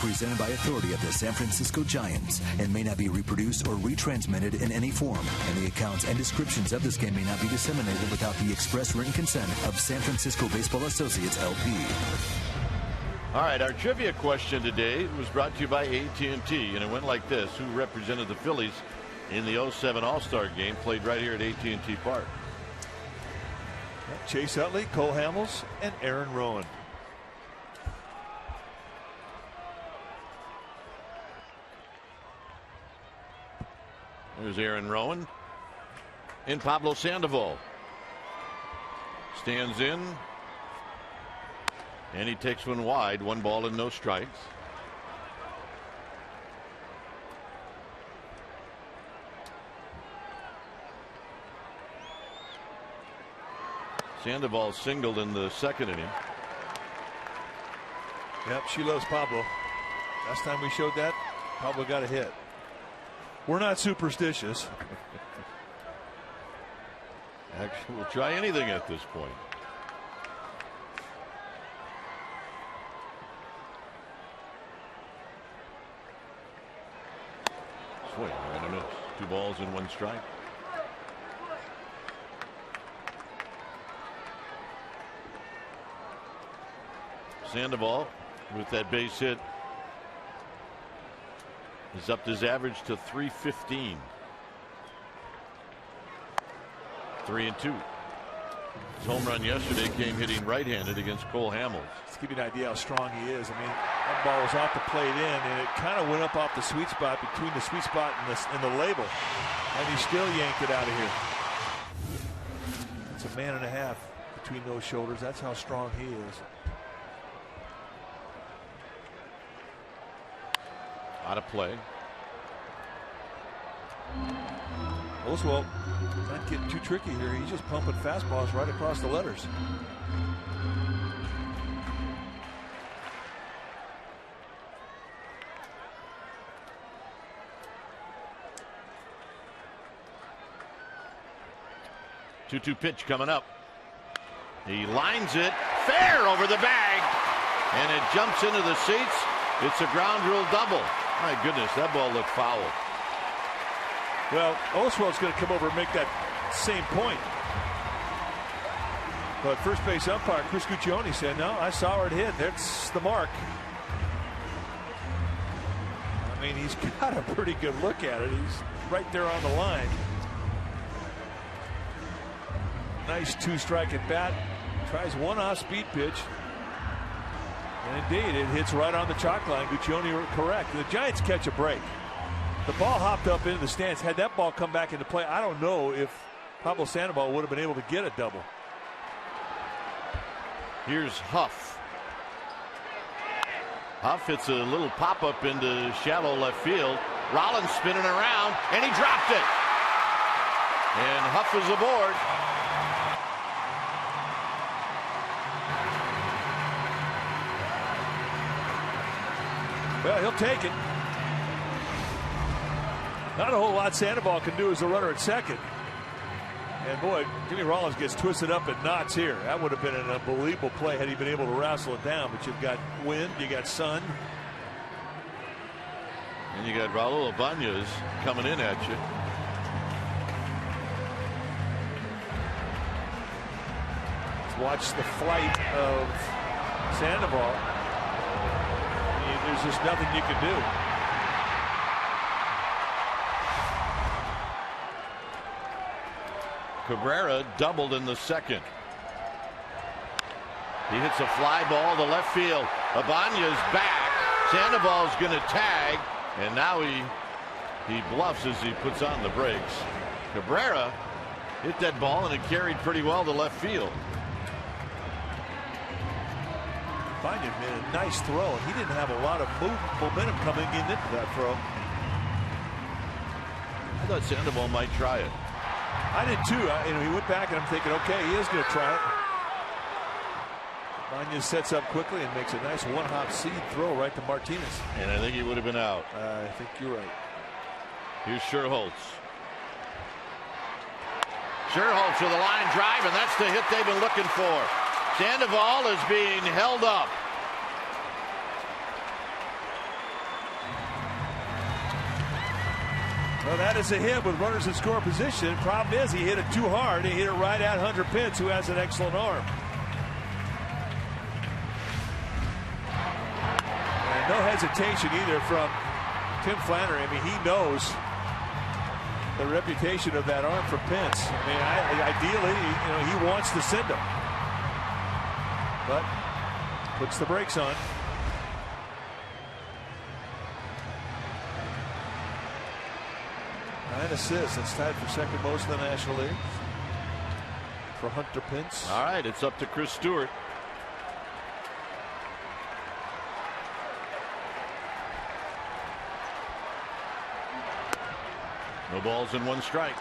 presented by authority of the San Francisco Giants and may not be reproduced or retransmitted in any form. And the accounts and descriptions of this game may not be disseminated without the express written consent of San Francisco Baseball Associates, LP. All right, our trivia question today was brought to you by AT&T, and it went like this. Who represented the Phillies in the 07 All-Star game played right here at AT&T Park? Chase Utley, Cole Hamels, and Aaron Rowan. There's Aaron Rowan. And Pablo Sandoval stands in. And he takes one wide. 1 ball and no strikes. Sandoval singled in the 2nd inning. Yep, she loves Pablo. Last time we showed that, Pablo got a hit. We're not superstitious. Actually, we'll try anything at this point. Swing and a miss. 2 balls and 1 strike. Sandoval with that base hit is up his average to 315. 3-2. His home run yesterday came hitting right-handed against Cole Hamels. Let's give you an idea how strong he is. I mean, that ball was off the plate in, and it kind of went up off the sweet spot, between the sweet spot and the label, and he still yanked it out of here. It's a man and a half between those shoulders. That's how strong he is. Out of play. Oswalt not getting too tricky here. He's just pumping fastballs right across the letters. Two-two pitch coming up. He lines it fair over the bag, and it jumps into the seats. It's a ground rule double. My goodness, that ball looked foul. Well, Oswald's going to come over and make that same point. But first base umpire Chris Guccione said, no, I saw where it hit. That's the mark. I mean, he's got a pretty good look at it. He's right there on the line. Nice 2-strike at bat. Tries one off-speed pitch. And indeed, it hits right on the chalk line. Guccione correct. The Giants catch a break. The ball hopped up into the stands. Had that ball come back into play, I don't know if Pablo Sandoval would have been able to get a double. Here's Huff. Huff hits a little pop-up into shallow left field. Rollins spinning around, and he dropped it. And Huff is aboard. Well, he'll take it. Not a whole lot Sandoval can do as a runner at second. And boy, Jimmy Rollins gets twisted up in knots here. That would have been an unbelievable play had he been able to wrestle it down. But you've got wind, you got sun. And you got Raul Ibanez coming in at you. Let's watch the flight of Sandoval. There's just nothing you can do. Cabrera doubled in the 2nd. He hits a fly ball to left field. Ibanez back. Sandoval's going to tag, and now he bluffs as he puts on the brakes. Cabrera hit that ball, and it carried pretty well to left field. Ibanez made a nice throw, and he didn't have a lot of momentum coming into that throw. I thought Sandoval might try it. I did too. He went back, and I'm thinking, okay, he is going to try it. Ibanez sets up quickly and makes a nice one-hop seed throw right to Martinez. And I think he would have been out. I think you're right. Here's Scherholtz. Scherholtz with a line drive, and that's the hit they've been looking for. Sandoval is being held up. Well, that is a hit with runners in score position. Problem is, he hit it too hard. He hit it right at Hunter Pence, who has an excellent arm. And no hesitation either from Tim Flannery. I mean, he knows the reputation of that arm for Pence. I mean, ideally, he wants to send him, but puts the brakes on. 9 assists. That's tied for second most in the National League for Hunter Pence. All right, it's up to Chris Stewart. No balls and 1 strike.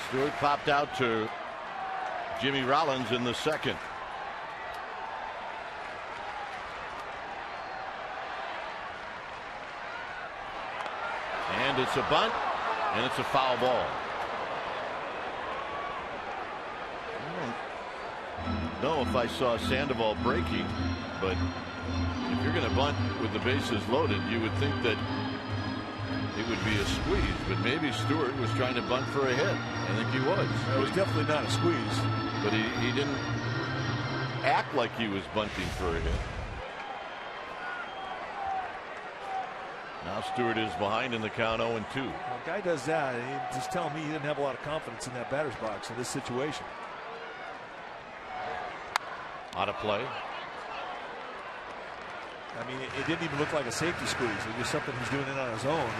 Stewart popped out to Jimmy Rollins in the second. And it's a bunt, and it's a foul ball. I don't know if I saw Sandoval breaking, but if you're going to bunt with the bases loaded, you would think that it would be a squeeze, but maybe Stewart was trying to bunt for a hit. I think he was. It was definitely not a squeeze. But he didn't act like he was bunting for a hit. Now Stewart is behind in the count 0-2. Well, a guy does that, and he just telling me he didn't have a lot of confidence in that batter's box in this situation. Out of play. I mean, it didn't even look like a safety squeeze. It was something he's doing it on his own.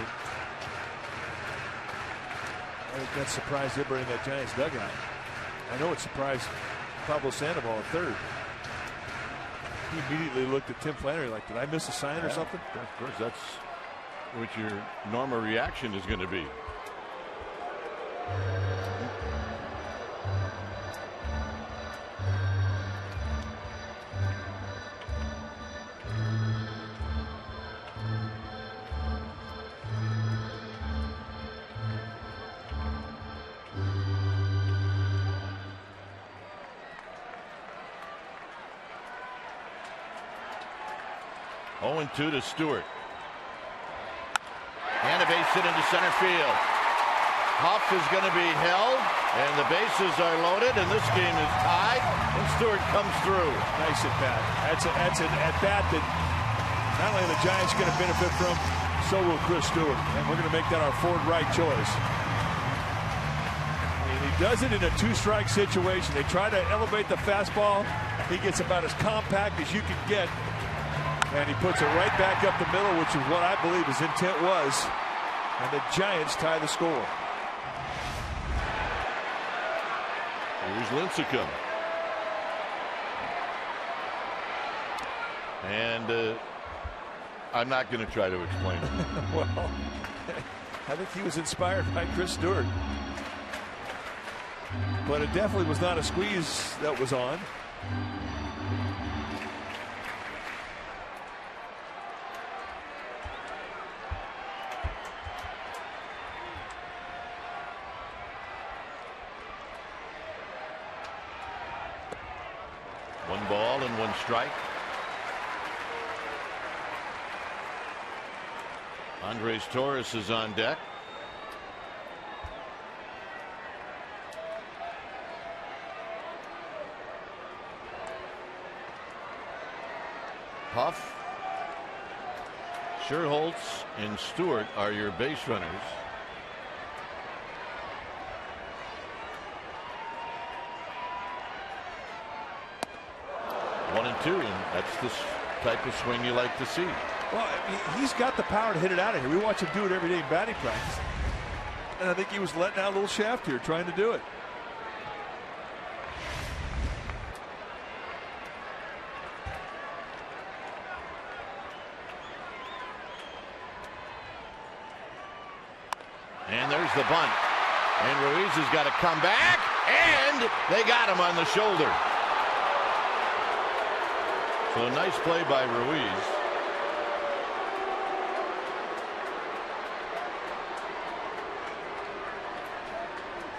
I think that surprised everybody in that Giants dugout. I know it surprised Pablo Sandoval at third. He immediately looked at Tim Flannery like, did I miss a sign or something? Of course, that's what your normal reaction is going to be. And 2 to Stewart. And a base hit into center field. Huff is going to be held, and the bases are loaded, and this game is tied, and Stewart comes through. Nice at bat. That's an at bat that not only the Giants going to benefit from, so will Chris Stewart. And we're going to make that our forward right choice. And he does it in a 2-strike situation. They try to elevate the fastball. He gets about as compact as you can get. And he puts it right back up the middle, which is what I believe his intent was. And the Giants tie the score. Here's Lincecum. And I'm not going to try to explain it. Well, I think he was inspired by Chris Stewart. But it definitely was not a squeeze that was on. Ball and 1 strike. Andres Torres is on deck. Huff, Sherholtz, and Stewart are your base runners. And that's the type of swing you like to see. Well, I mean, he's got the power to hit it out of here. We watch him do it every day in batting practice. And I think he was letting out a little shaft here, trying to do it. And there's the bunt. And Ruiz has got to come back. And they got him on the shoulder. So a nice play by Ruiz.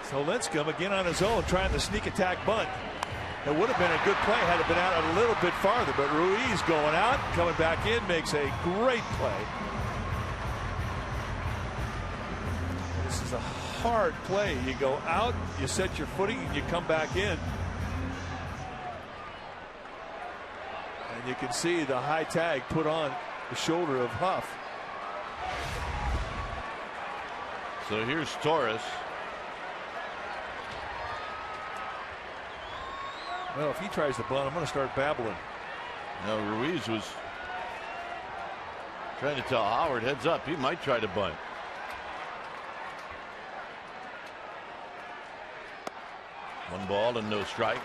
So Lincecum again on his own, trying the sneak attack bunt. It would have been a good play had it been out a little bit farther, but Ruiz going out, coming back in, makes a great play. This is a hard play. You go out, you set your footing, and you come back in. And you can see the high tag put on the shoulder of Huff. So here's Torres. Well, if he tries to bunt, I'm going to start babbling. Now Ruiz was trying to tell Howard, heads up, he might try to bunt. One ball and no strikes.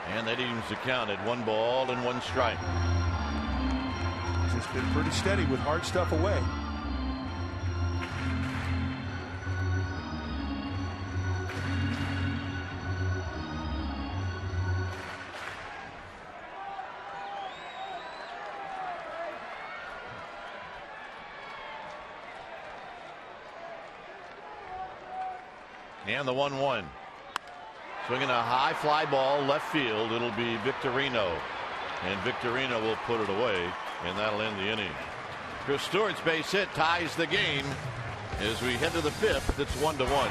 And that evens the count at 1 ball and 1 strike. Just been pretty steady with hard stuff away. And the 1-1. Swinging a high fly ball left field. It'll be Victorino. And Victorino will put it away. And that'll end the inning. Chris Stewart's base hit ties the game as we head to the 5th. It's 1-1.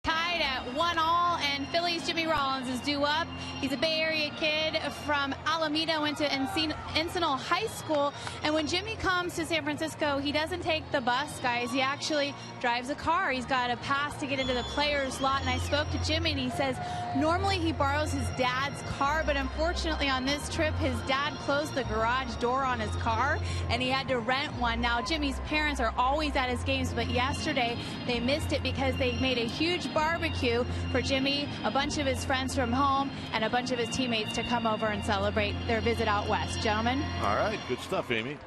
Tied at 1-1, and Phillies' Jimmy Rollins is due up. He's a Bay Area kid from Alameda, went to Encino High School, and when Jimmy comes to San Francisco, he doesn't take the bus, guys. He actually drives a car. He's got a pass to get into the players' lot, and I spoke to Jimmy, and he says normally he borrows his dad's car, but unfortunately on this trip, his dad closed the garage door on his car, and he had to rent one. Now, Jimmy's parents are always at his games, but yesterday they missed it because they made a huge barbecue for Jimmy, a bunch of his friends from home, and a bunch of his teammates to come over and celebrate their visit out west. Gentlemen. All right, good stuff, Amy.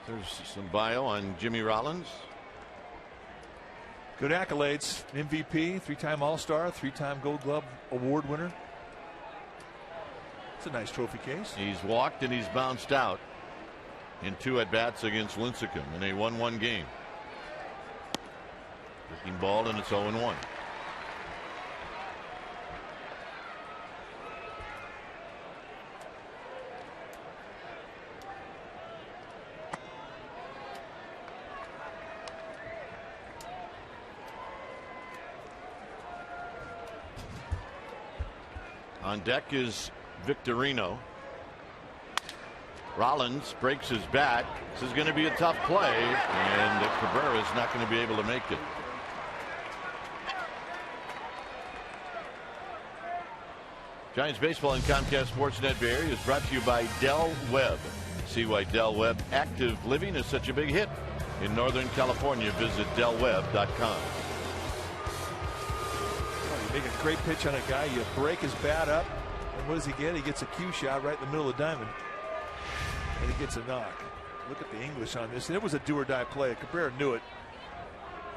There's some bio on Jimmy Rollins. Good accolades. MVP, 3-time All-Star, 3-time Gold Glove Award winner. It's a nice trophy case. He's walked and he's bounced out in 2 at-bats against Lincecum in a 1-1 game. Breaking ball, and it's 0-1. On deck is Victorino. Rollins breaks his bat. This is going to be a tough play, and Cabrera is not going to be able to make it. Giants baseball and Comcast Sportsnet Bay Area is brought to you by Del Webb. See why Del Webb Active Living is such a big hit in Northern California. Visit delwebb.com. You make a great pitch on a guy, you break his bat up, and what does he get? He gets a cue shot right in the middle of the diamond, and he gets a knock. Look at the English on this, and it was a do-or-die play. Cabrera knew it,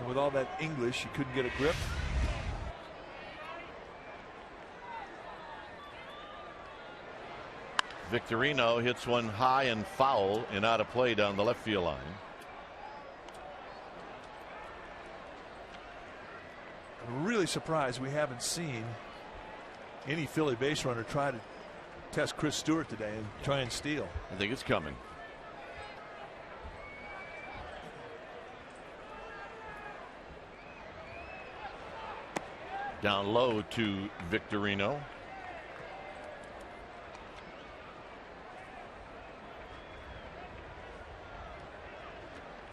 and with all that English, he couldn't get a grip. Victorino hits one high and foul and out of play down the left field line. I'm really surprised we haven't seen any Philly base runner try to test Chris Stewart today and try and steal. I think it's coming. Down low to Victorino.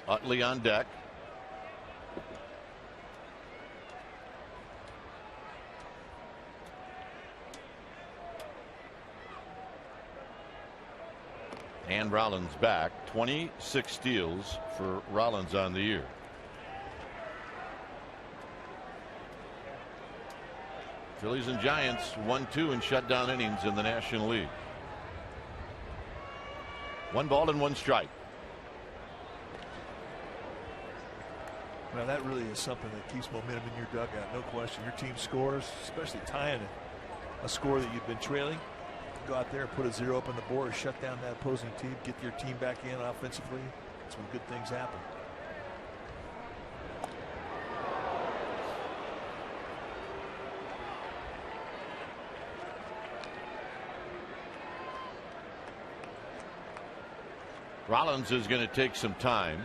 Utley on deck. And Rollins back. 26 steals for Rollins on the year. Phillies and Giants 1-2 in shutdown innings in the National League. 1 ball and 1 strike. Well, that really is something that keeps momentum in your dugout, no question. Your team scores, especially tying a score that you've been trailing. Go out there and put a 0 up on the board, shut down that opposing team, get your team back in offensively. That's when good things happen. Rollins is going to take some time.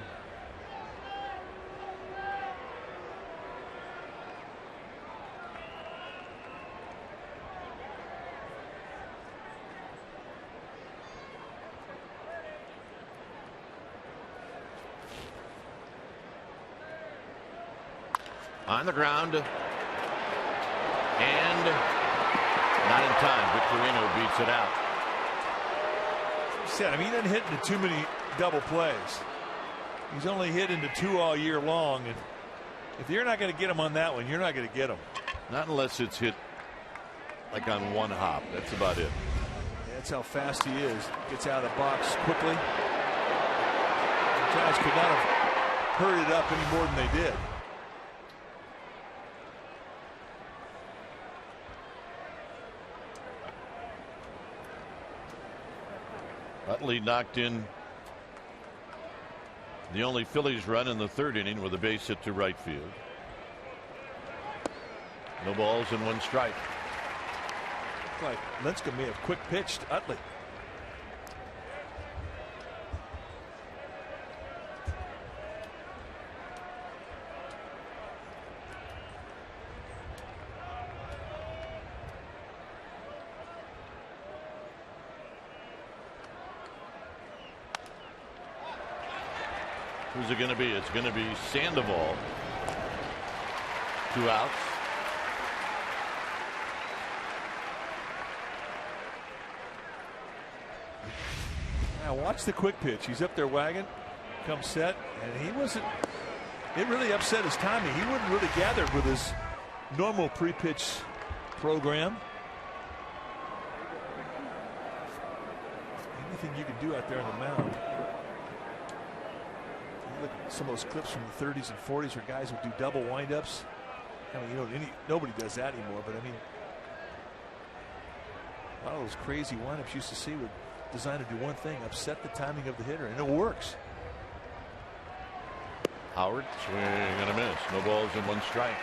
On the ground, and not in time. Victorino beats it out. I mean, he doesn't hit into too many double plays. He's only hit into 2 all year long, and if you're not going to get him on that one, you're not going to get him. Not unless it's hit like on 1 hop. That's about it. That's how fast he is. Gets out of the box quickly. The Giants could not have hurried it up any more than they did. Utley knocked in the only Phillies run in the 3rd inning with a base hit to right field. No balls and 1 strike. Like Lincecum may have quick pitched Utley. Who's it going to be? It's going to be Sandoval. 2 outs. Now watch the quick pitch. He's up there wagging, comes set, and he wasn't. It really upset his timing. He wouldn't really gather with his normal pre-pitch program. Anything you can do out there on the mound. Look at some of those clips from the 30s and 40s where guys would do double windups. I mean, you know, nobody does that anymore. But I mean, a lot of those crazy windups you used to see were designed to do one thing: upset the timing of the hitter, and it works. Howard swing and a miss. No balls and 1 strike.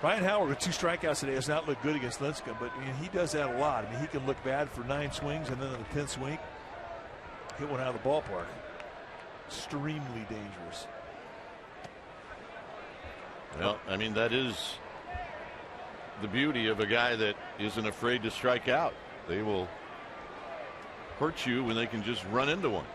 Ryan Howard with 2 strikeouts today has not looked good against Lincecum, but I mean, he does that a lot. I mean, he can look bad for 9 swings, and then on the 10th swing, hit one out of the ballpark. Extremely dangerous. Well, I mean, that is the beauty of a guy that isn't afraid to strike out. They will hurt you when they can just run into one.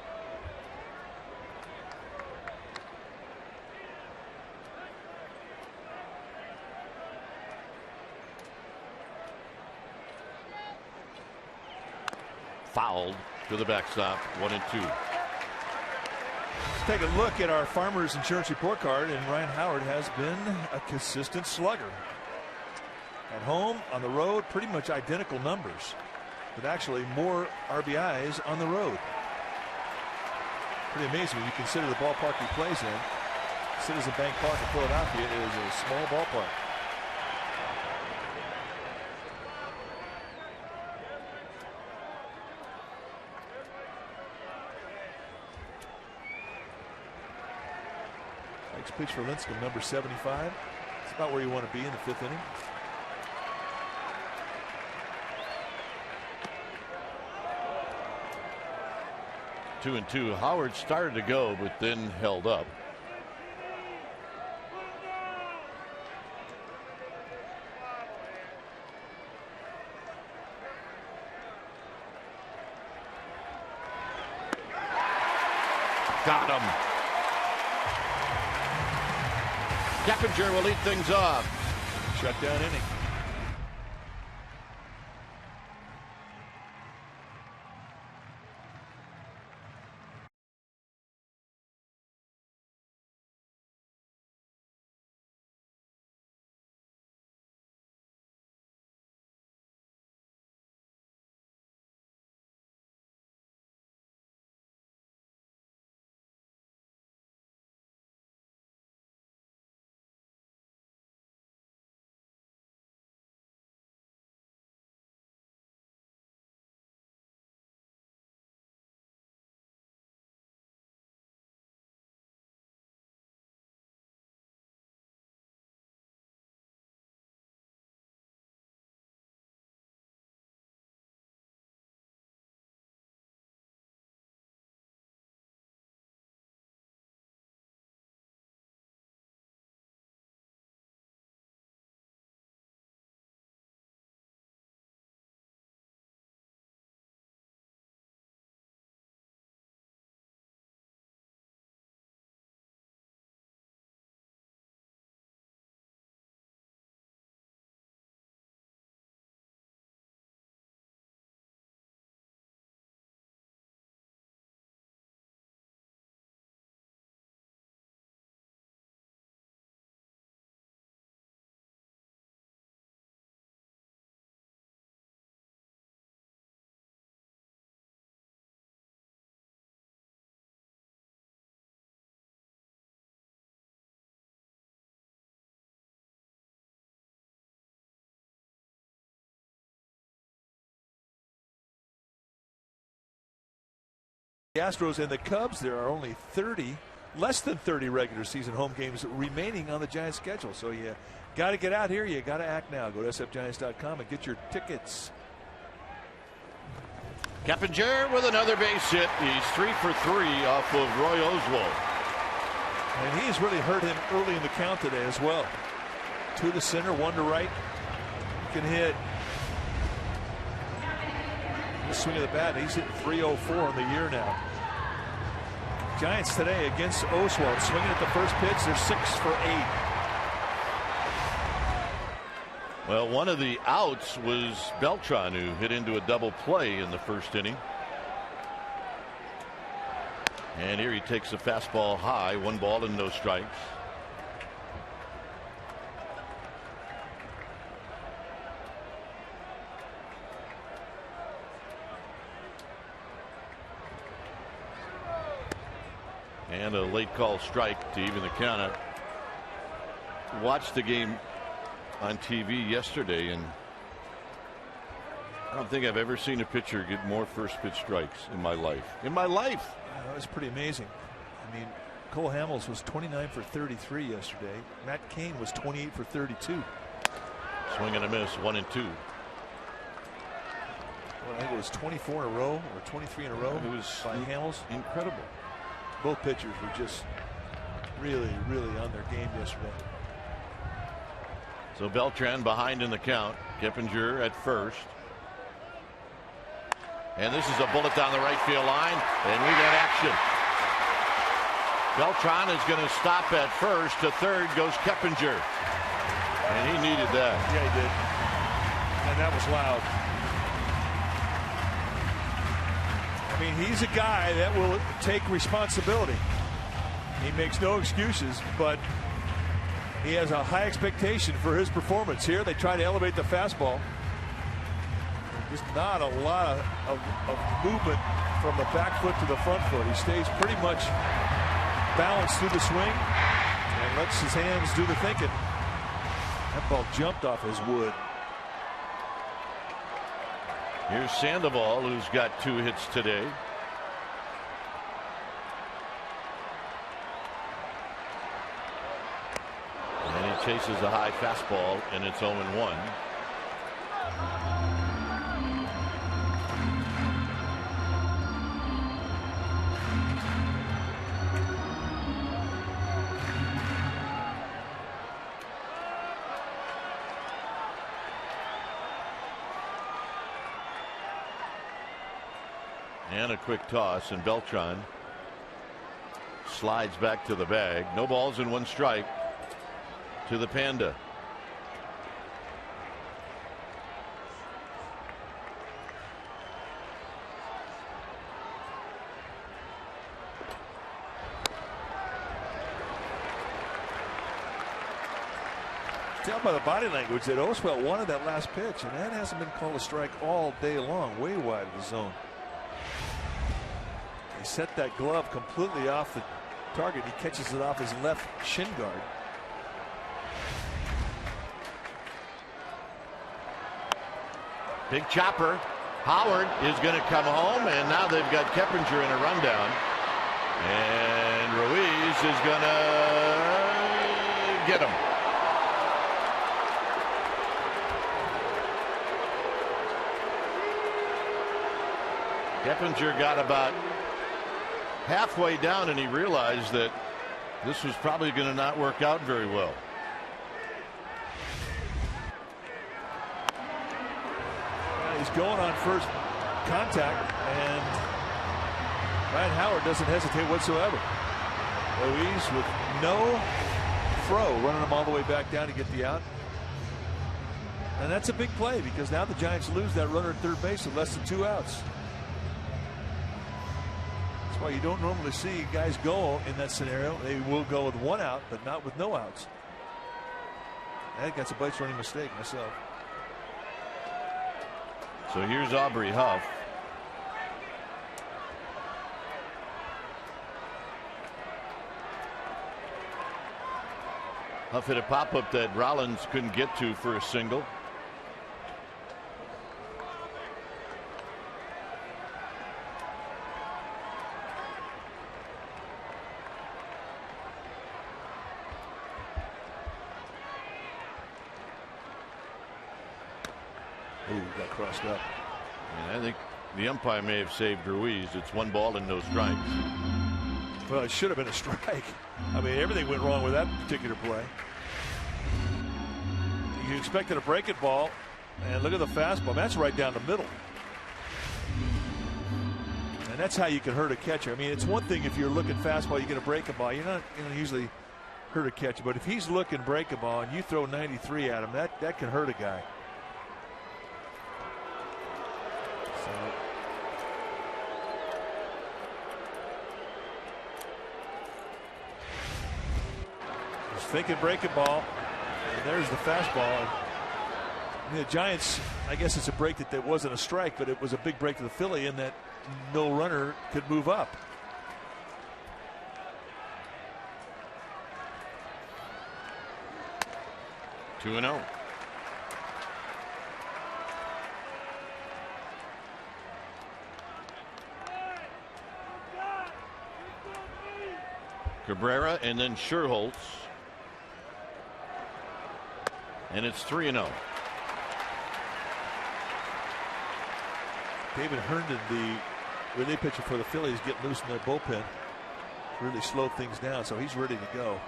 Fouled to the backstop, 1-2. Let's take a look at our Farmers Insurance Report card, and Ryan Howard has been a consistent slugger. At home, on the road, pretty much identical numbers, but actually more RBIs on the road. Pretty amazing when you consider the ballpark he plays in. Citizen Bank Park in Philadelphia is a small ballpark. Next pitch for Lincecum, number 75. It's about where you want to be in the 5th inning. Two and two. Howard started to go, but then held up. Got him. Keppinger will lead things off. Shutdown inning. The Astros and the Cubs, there are only less than 30 regular season home games remaining on the Giants schedule. So you got to get out here. You got to act now. Go to sfgiants.com and get your tickets. Keppinger with another base hit. He's 3 for 3 off of Roy Oswalt. And he's really hurt him early in the count today as well. 2 to center, 1 to right. He can hit. The swing of the bat, he's hitting .304 in the year now. Giants today against Oswalt, swinging at the first pitch. They're 6 for 8. Well, one of the outs was Beltran, who hit into a double play in the first inning. And here he takes a fastball high, 1 ball and no strikes. And a late call strike to even the count up. Watched the game on TV yesterday, and I don't think I've ever seen a pitcher get more first pitch strikes in my life. That was pretty amazing. I mean, Cole Hamels was 29 for 33 yesterday. Matt Cain was 28 for 32. Swing and a miss, 1 and 2. Well, I think it was 24 in a row or 23 in a row. It was by Hamels. Incredible. Both pitchers were just really, really on their game yesterday. So Beltran behind in the count. Kippinger at first. And this is a bullet down the right field line, and we got action. Beltran is going to stop at first. To third goes Kippinger. And he needed that. Yeah, he did. And that was loud. I mean, he's a guy that will take responsibility. He makes no excuses, but he has a high expectation for his performance here. They try to elevate the fastball. There's not a lot of movement from the back foot to the front foot. He stays pretty much balanced through the swing and lets his hands do the thinking. That ball jumped off his wood. Here's Sandoval, who's got 2 hits today. And he chases a high fastball, and it's 0-1. And a quick toss, and Beltran slides back to the bag. No balls and 1 strike to the Panda. Tell by the body language that Oswalt wanted that last pitch, and that hasn't been called a strike all day long, way wide of the zone. He set that glove completely off the target. He catches it off his left shin guard. Big chopper. Howard is going to come home, and now they've got Kippinger in a rundown. And Ruiz is going to get him. Kippinger got about halfway down, and he realized that this was probably going to not work out very well. He's going on first contact, and Ryan Howard doesn't hesitate whatsoever. Ruiz with no throw, running him all the way back down to get the out. And that's a big play, because now the Giants lose that runner at third base with less than 2 outs. That's why you don't normally see guys go in that scenario. They will go with 1 out, but not with no outs. I think that's a base running mistake myself. So here's Aubrey Huff. Huff hit a pop-up that Rollins couldn't get to for a single. Got crossed up. And I think the umpire may have saved Ruiz. It's 1 ball and no strikes. Well, it should have been a strike. I mean, everything went wrong with that particular play. You expected a breaking ball, and look at the fastball. That's right down the middle. And that's how you can hurt a catcher. I mean, it's one thing if you're looking fastball, you get a breaking ball. You're not going to usually hurt a catcher. But if he's looking breaking ball and you throw 93 at him, that can hurt a guy. Thinking breaking ball, and there's the fastball. And the Giants, I guess it's a break that wasn't a strike, but it was a big break to the Philly in that no runner could move up. Two and 0. Cabrera and then Scherholtz. And it's 3-0. David Herndon, the relief pitcher for the Phillies, get loose in their bullpen. Really slowed things down, so he's ready to go.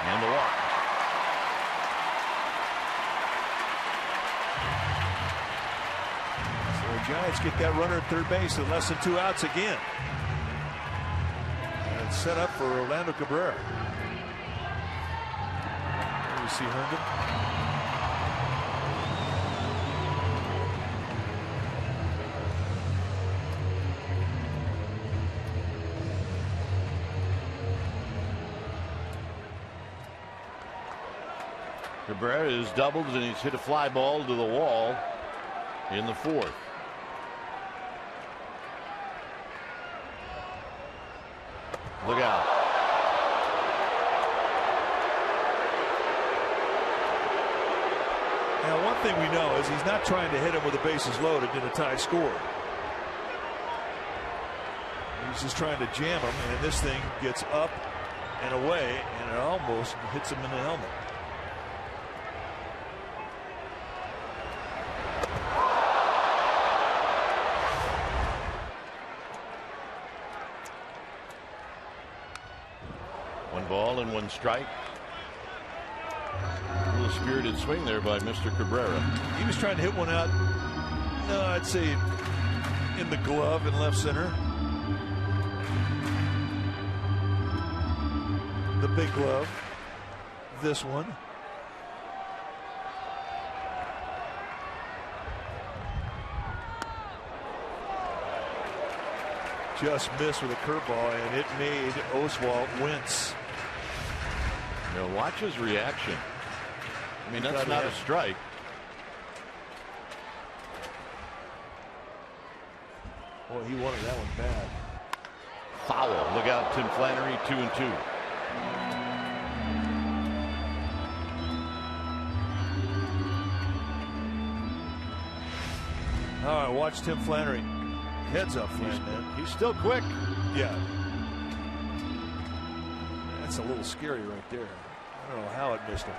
And the walk. So the Giants get that runner at third base with less than 2 outs again. And it's set up for Orlando Cabrera. There you see Herndon. Cabrera is doubled and he's hit a fly ball to the wall in the 4th. Look out. Now, one thing we know is he's not trying to hit him with the bases loaded in a tie score. He's just trying to jam him, and this thing gets up and away, and it almost hits him in the helmet. Ball and 1 strike. A little spirited swing there by Mr. Cabrera. He was trying to hit one out, no, I'd say in the glove in left center. The big glove. This one. Just missed with a curveball, and it made Oswalt wince. Now watch his reaction. I mean, that's not a strike. Boy, he wanted that one bad. Foul. Look out, Tim Flannery, 2-2. All right, watch Tim Flannery. Heads up, Flannery. He's still quick. Yeah. That's a little scary right there. I don't know how it missed him.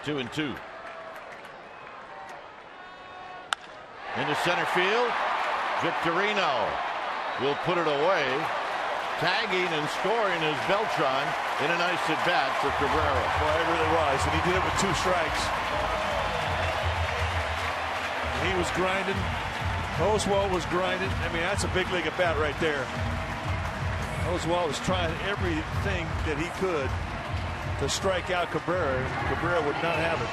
Two and two. Into center field. Victorino will put it away. Tagging and scoring is Beltran in a nice at bat for Cabrera. Well, it really was, and he did it with 2 strikes. And he was grinding. Oswalt was grinding. I mean, that's a big league at bat right there. Oswalt was trying everything that he could to strike out Cabrera. Cabrera would not have it.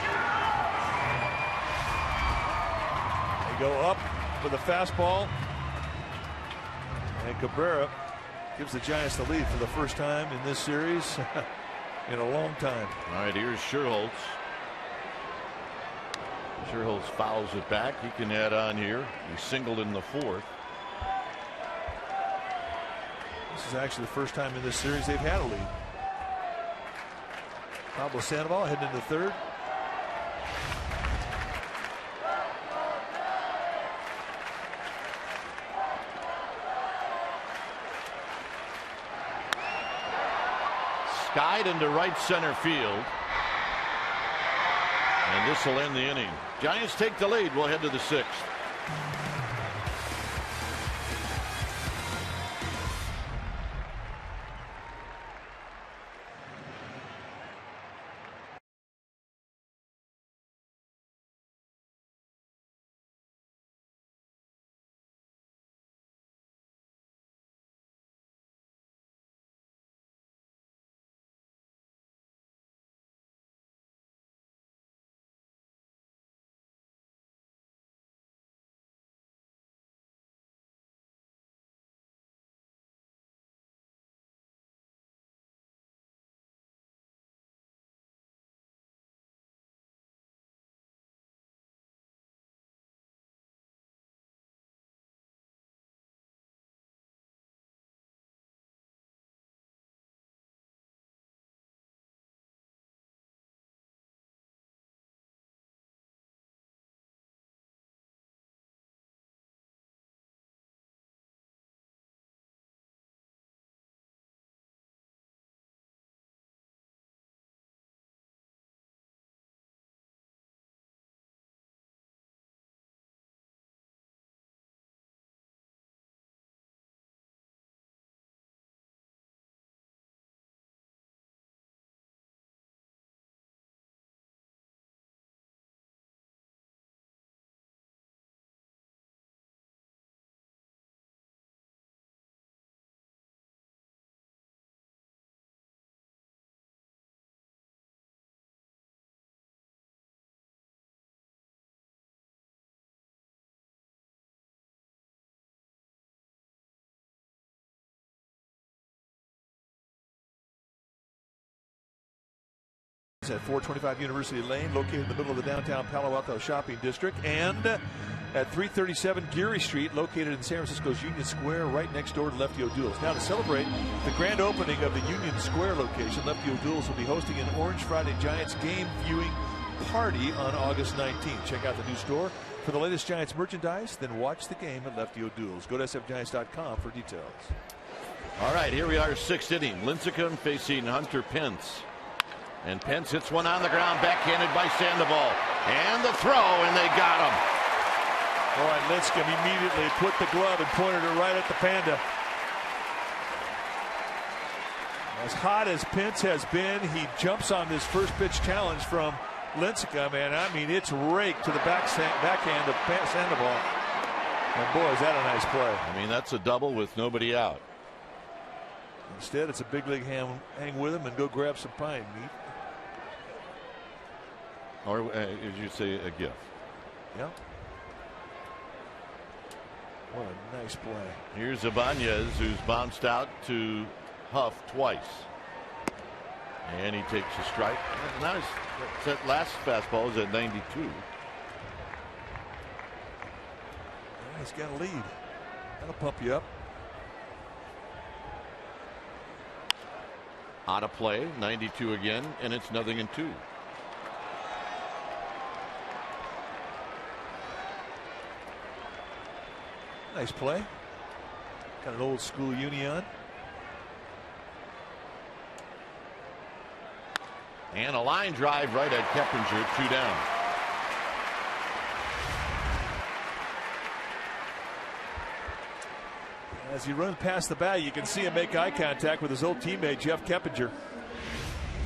They go up with a fastball, and Cabrera gives the Giants the lead for the first time in this series in a long time. All right, here's Sherholtz. Sherholtz fouls it back. He can add on here. He singled in the 4th. This is actually the first time in this series they've had a lead. Pablo Sandoval heading into the 3rd. Skied into right center field. And this will end the inning. Giants take the lead. We'll head to the 6th. at 425 University Lane, located in the middle of the downtown Palo Alto shopping district, and at 337 Geary Street, located in San Francisco's Union Square, right next door to Lefty O'Doul's. Now, to celebrate the grand opening of the Union Square location, Lefty O'Doul's will be hosting an Orange Friday Giants game viewing party on August 19th. Check out the new store for the latest Giants merchandise, then watch the game at Lefty O'Doul's. Go to sfgiants.com for details. All right, here we are, sixth inning. Lincecum facing Hunter Pence. And Pence hits one on the ground, backhanded by Sandoval. And the throw, and they got him. All right, Lincecum immediately put the glove and pointed it right at the Panda. As hot as Pence has been, he jumps on this first pitch challenge from Lincecum, and I mean, it's raked to the backhand of Sandoval. And boy, is that a nice play. I mean, that's a double with nobody out. Instead, it's a big league hang with him and go grab some pine meat. Or, as you say, a gift. Yeah. What a nice play. Here's Ibanez, who's bounced out to Huff twice. And he takes a strike. Now that last fastball is at 92. Yeah, he's got a lead. That'll pump you up. Out of play, 92 again, and it's 0-2. Nice play. Got an old school union. And a line drive right at Keppinger, 2 down. As he runs past the bat, you can see him make eye contact with his old teammate Jeff Keppinger,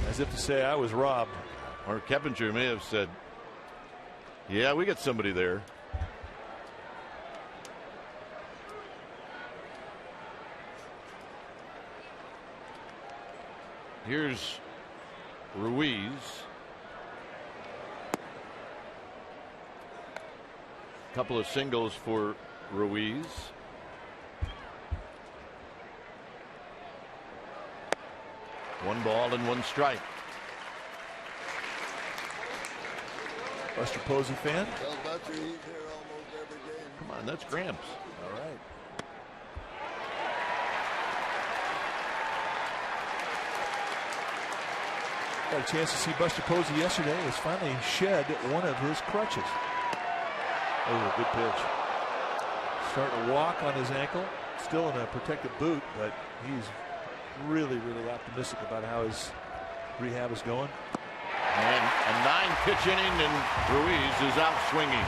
as if to say, I was robbed. Or Keppinger may have said, yeah, we got somebody there. Here's Ruiz. Couple of singles for Ruiz. One ball and one strike. Buster Posey fan? Tell Butcher he's here almost every game. Come on, that's Gramps. All right. Got a chance to see Buster Posey yesterday. Has finally shed one of his crutches. Oh, good pitch. Starting to walk on his ankle. Still in a protective boot, but he's really optimistic about how his rehab is going. And a 9-pitch inning, and Ruiz is out swinging.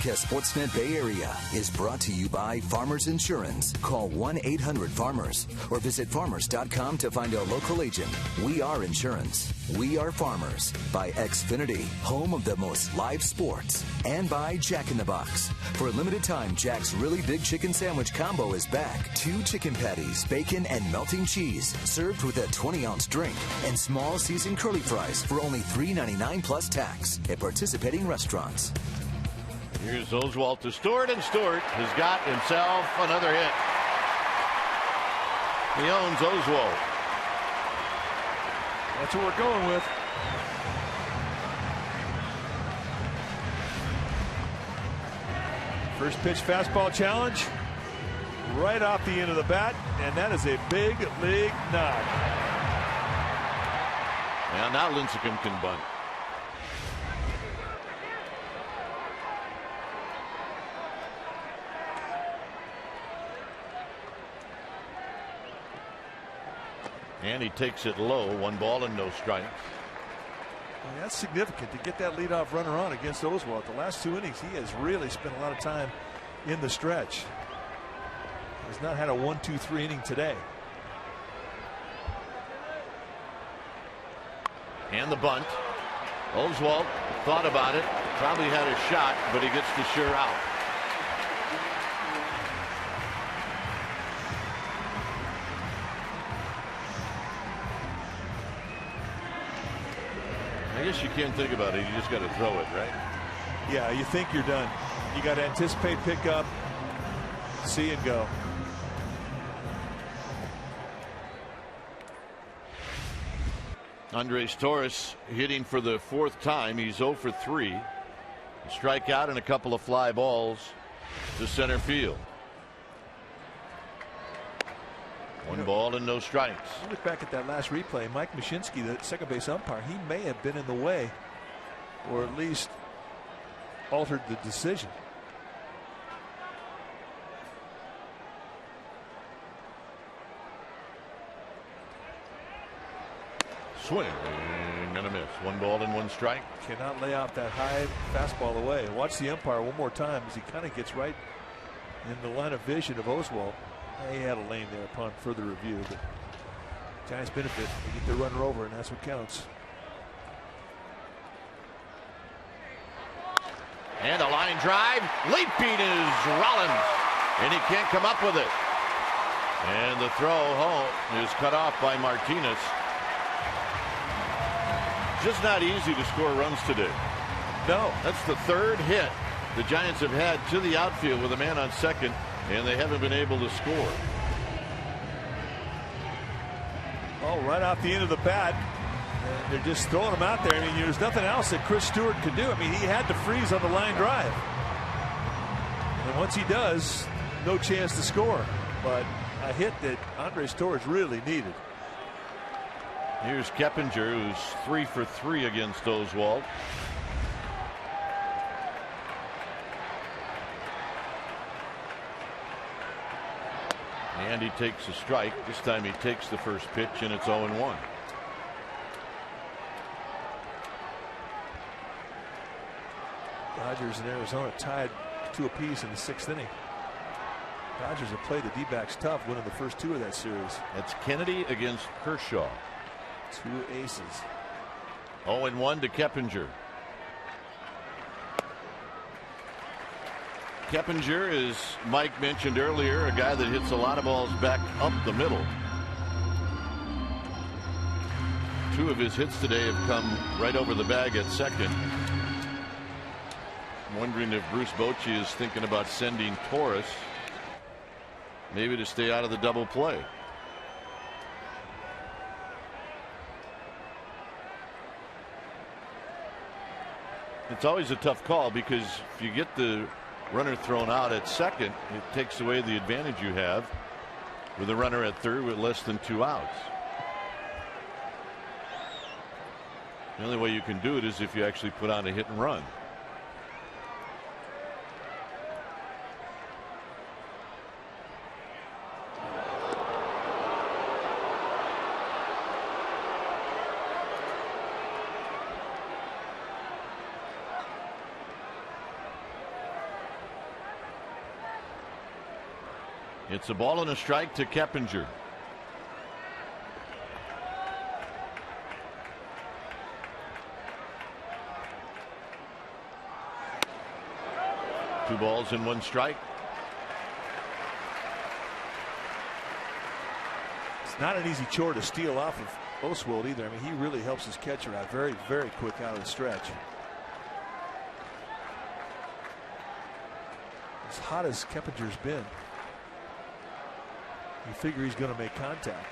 broadcast Sportsnet Bay Area is brought to you by Farmers Insurance. Call 1-800-FARMERS or visit farmers.com to find a local agent. We are insurance. We are Farmers. By Xfinity, home of the most live sports. And by Jack in the Box. For a limited time, Jack's Really Big Chicken Sandwich Combo is back. 2 chicken patties, bacon, and melting cheese, served with a 20-ounce drink, and small seasoned curly fries for only $3.99 plus tax at participating restaurants. Here's Oswalt to Stewart, and Stewart has got himself another hit. He owns Oswalt. That's what we're going with. First pitch fastball challenge. Right off the end of the bat, and that is a big league knock. And now Lincecum can bunt. And he takes it low, 1 ball and no strikes. Well, that's significant to get that leadoff runner on against Oswalt. The last 2 innings, he has really spent a lot of time in the stretch. He's not had a 1-2-3 inning today. And the bunt. Oswalt thought about it, probably had a shot, but he gets the sure out. I guess you can't think about it. You just got to throw it, right? Yeah, you think you're done. You got to anticipate pickup, see and go. Andres Torres hitting for the 4th time. He's 0 for 3. A strikeout and a couple of fly balls to center field. 1 ball and no strikes. Look back at that last replay. Mike Mashinsky, the second base umpire, he may have been in the way, or at least altered the decision. Swing and a miss. 1 ball and 1 strike. Cannot lay out that high fastball away. Watch the umpire one more time as he kind of gets right in the line of vision of Oswalt. He had a lane there upon further review, but Giants benefit. They get their runner over, and that's what counts. And a line drive. Leaping is Rollins, and he can't come up with it. And the throw home is cut off by Martinez. Just not easy to score runs today. No. That's the 3rd hit the Giants have had to the outfield with a man on second, and they haven't been able to score. Oh, right off the end of the bat. And they're just throwing him out there. I mean, there's nothing else that Chris Stewart could do. I mean, he had to freeze on the line drive. And once he does, no chance to score. But a hit that Andres Torres really needed. Here's Keppinger, who's 3 for 3 against Oswalt. And he takes a strike. This time he takes the first pitch, and it's 0-1. Dodgers and Arizona tied 2 apiece in the 6th inning. Dodgers have played the D-backs tough, winning the first 2 of that series. That's Kennedy against Kershaw. 2 aces. 0-1 to Keppinger. Keppinger, as Mike mentioned earlier, a guy that hits a lot of balls back up the middle. 2 of his hits today have come right over the bag at second. I'm wondering if Bruce Bochy is thinking about sending Torres, maybe to stay out of the double play. It's always a tough call, because if you get the runner thrown out at second, it takes away the advantage you have with a runner at third with less than 2 outs. The only way you can do it is if you actually put on a hit and run. It's a ball and a strike to Keppinger. Two balls and one strike. It's not an easy chore to steal off of Oswald either. I mean, he really helps his catcher out very, very quick out of the stretch. As hot as Keppinger's been, you figure he's going to make contact.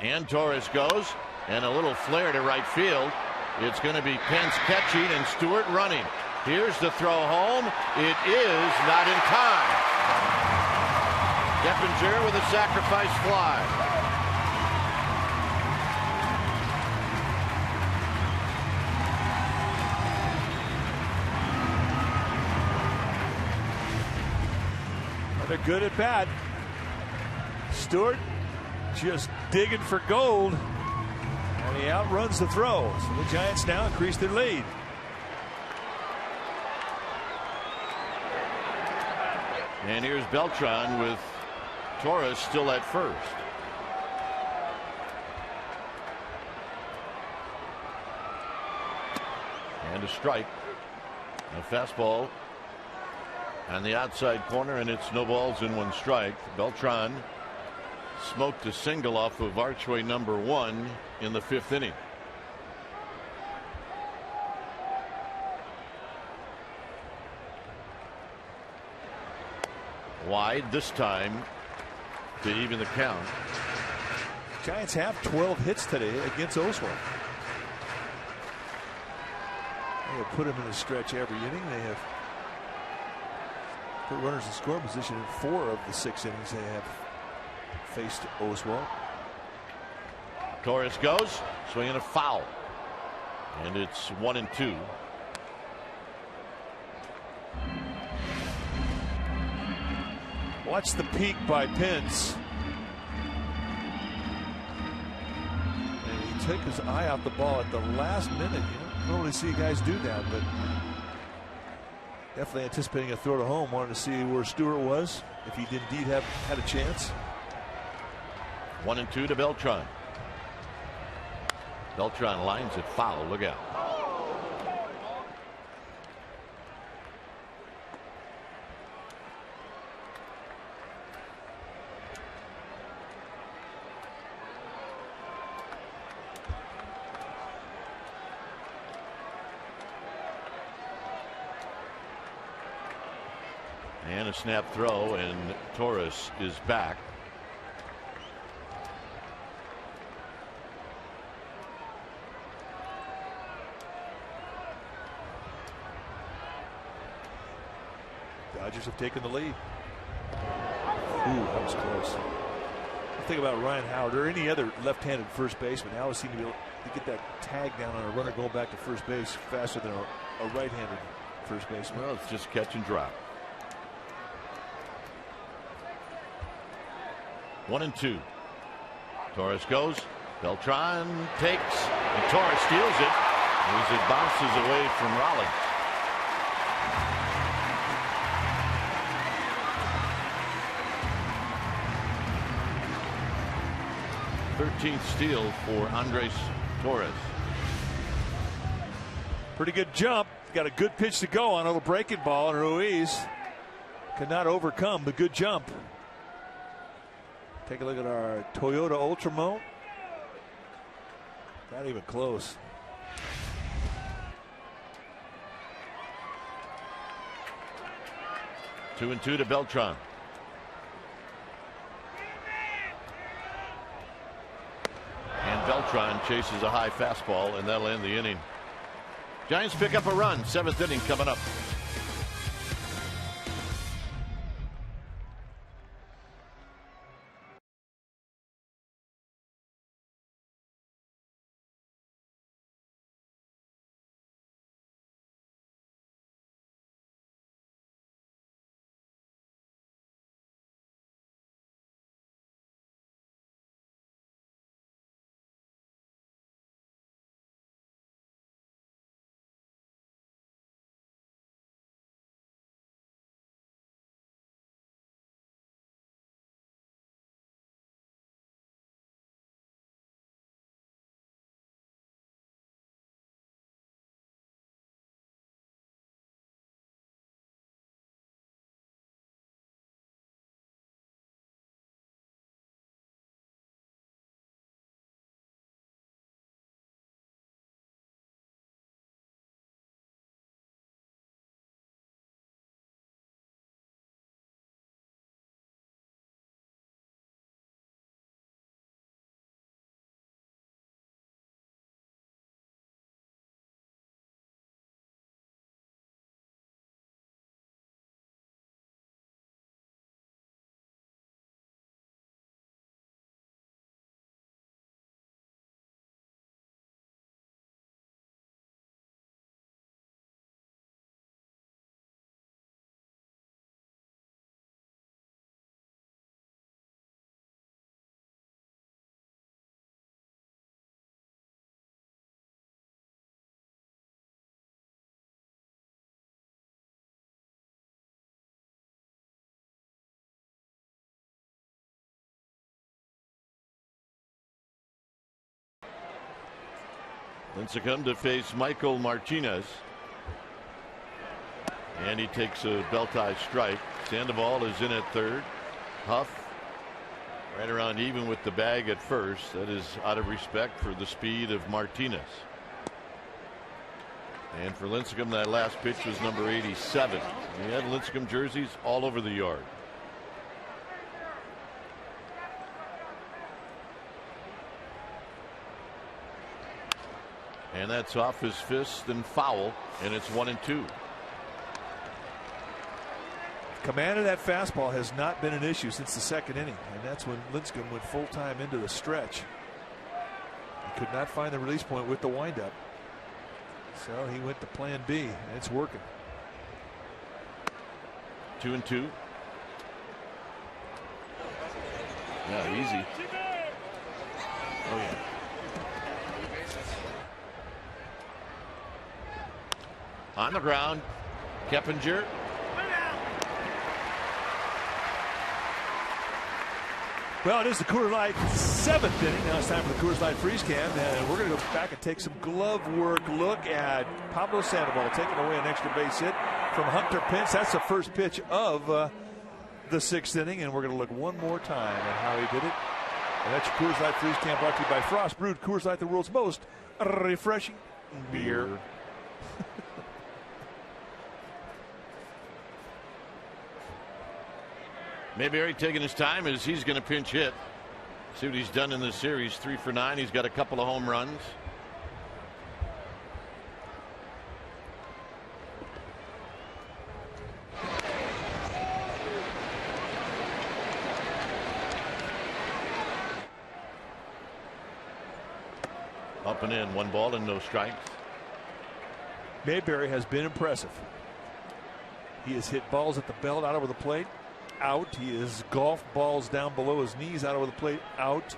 And Torres goes, and a little flare to right field. It's going to be Pence catching and Stewart running. Here's the throw home. It is not in time. Keppinger with a sacrifice fly. Another good at bat. Stewart just digging for gold. And he outruns the throw. So the Giants now increase their lead. And here's Beltran with Torres still at first. And a strike. A fastball on the outside corner, and it's no balls and one strike. Beltran smoked a single off of archway number 1 in the 5th inning. Wide this time to even the count. Giants have 12 hits today against Oswald. They have put him in a stretch every inning. They have put runners in scoring position in 4 of the 6 innings they have faced Oswald. Torres goes, swinging a foul, and it's 1-2. Watch the peak by Pence. And he took his eye off the ball at the last minute. You don't normally see guys do that, but definitely anticipating a throw to home. Wanted to see where Stewart was, if he did indeed had a chance. 1-2 to Beltran. Beltran lines it foul. Look out. And a snap throw, and Torres is back. Dodgers have taken the lead. Ooh, that was close. The thing about Ryan Howard or any other left-handed first baseman, they always seem to be able to get that tag down on a runner going back to first base faster than a right-handed first baseman. Well, it's just catch and drop. 1-2. Torres goes. Beltran takes, and Torres steals it as it bounces away from Rollins. 13th steal for Andres Torres. Pretty good jump. Got a good pitch to go on a little breaking ball, and Ruiz could not overcome the good jump. Take a look at our Toyota Ultramo. Not even close. Two and two to Beltran. And Beltran chases a high fastball, and that'll end the inning. Giants pick up a run. 7th inning coming up. Lincecum to face Michael Martinez. And he takes a belt-high strike. Sandoval is in at third. Huff right around even with the bag at first. That is out of respect for the speed of Martinez. And for Lincecum, that last pitch was number 87. He had Lincecum jerseys all over the yard. And that's off his fist and foul, and it's 1-2. Command of that fastball has not been an issue since the second inning, and that's when Lincecum went full time into the stretch. He could not find the release point with the windup, so he went to plan B, and it's working. 2-2. Yeah, easy. Oh yeah. On the ground, Keppinger. Well, it is the Coors Light seventh inning. Now it's time for the Coors Light freeze can, and we're going to go back and take some glove work. Look at Pablo Sandoval taking away an extra base hit from Hunter Pence. That's the first pitch of the sixth inning, and we're going to look one more time at how he did it. And that's your Coors Light freeze can, brought to you by Frost Brewed Coors Light, the world's most refreshing beer. Mayberry taking his time as he's going to pinch hit. See what he's done in this series. 3 for 9. He's got a couple of home runs. Up and in, 1 ball and no strikes. Mayberry has been impressive. He has hit balls at the belt out over the plate. Out. He has golfed balls down below his knees out over the plate. Out.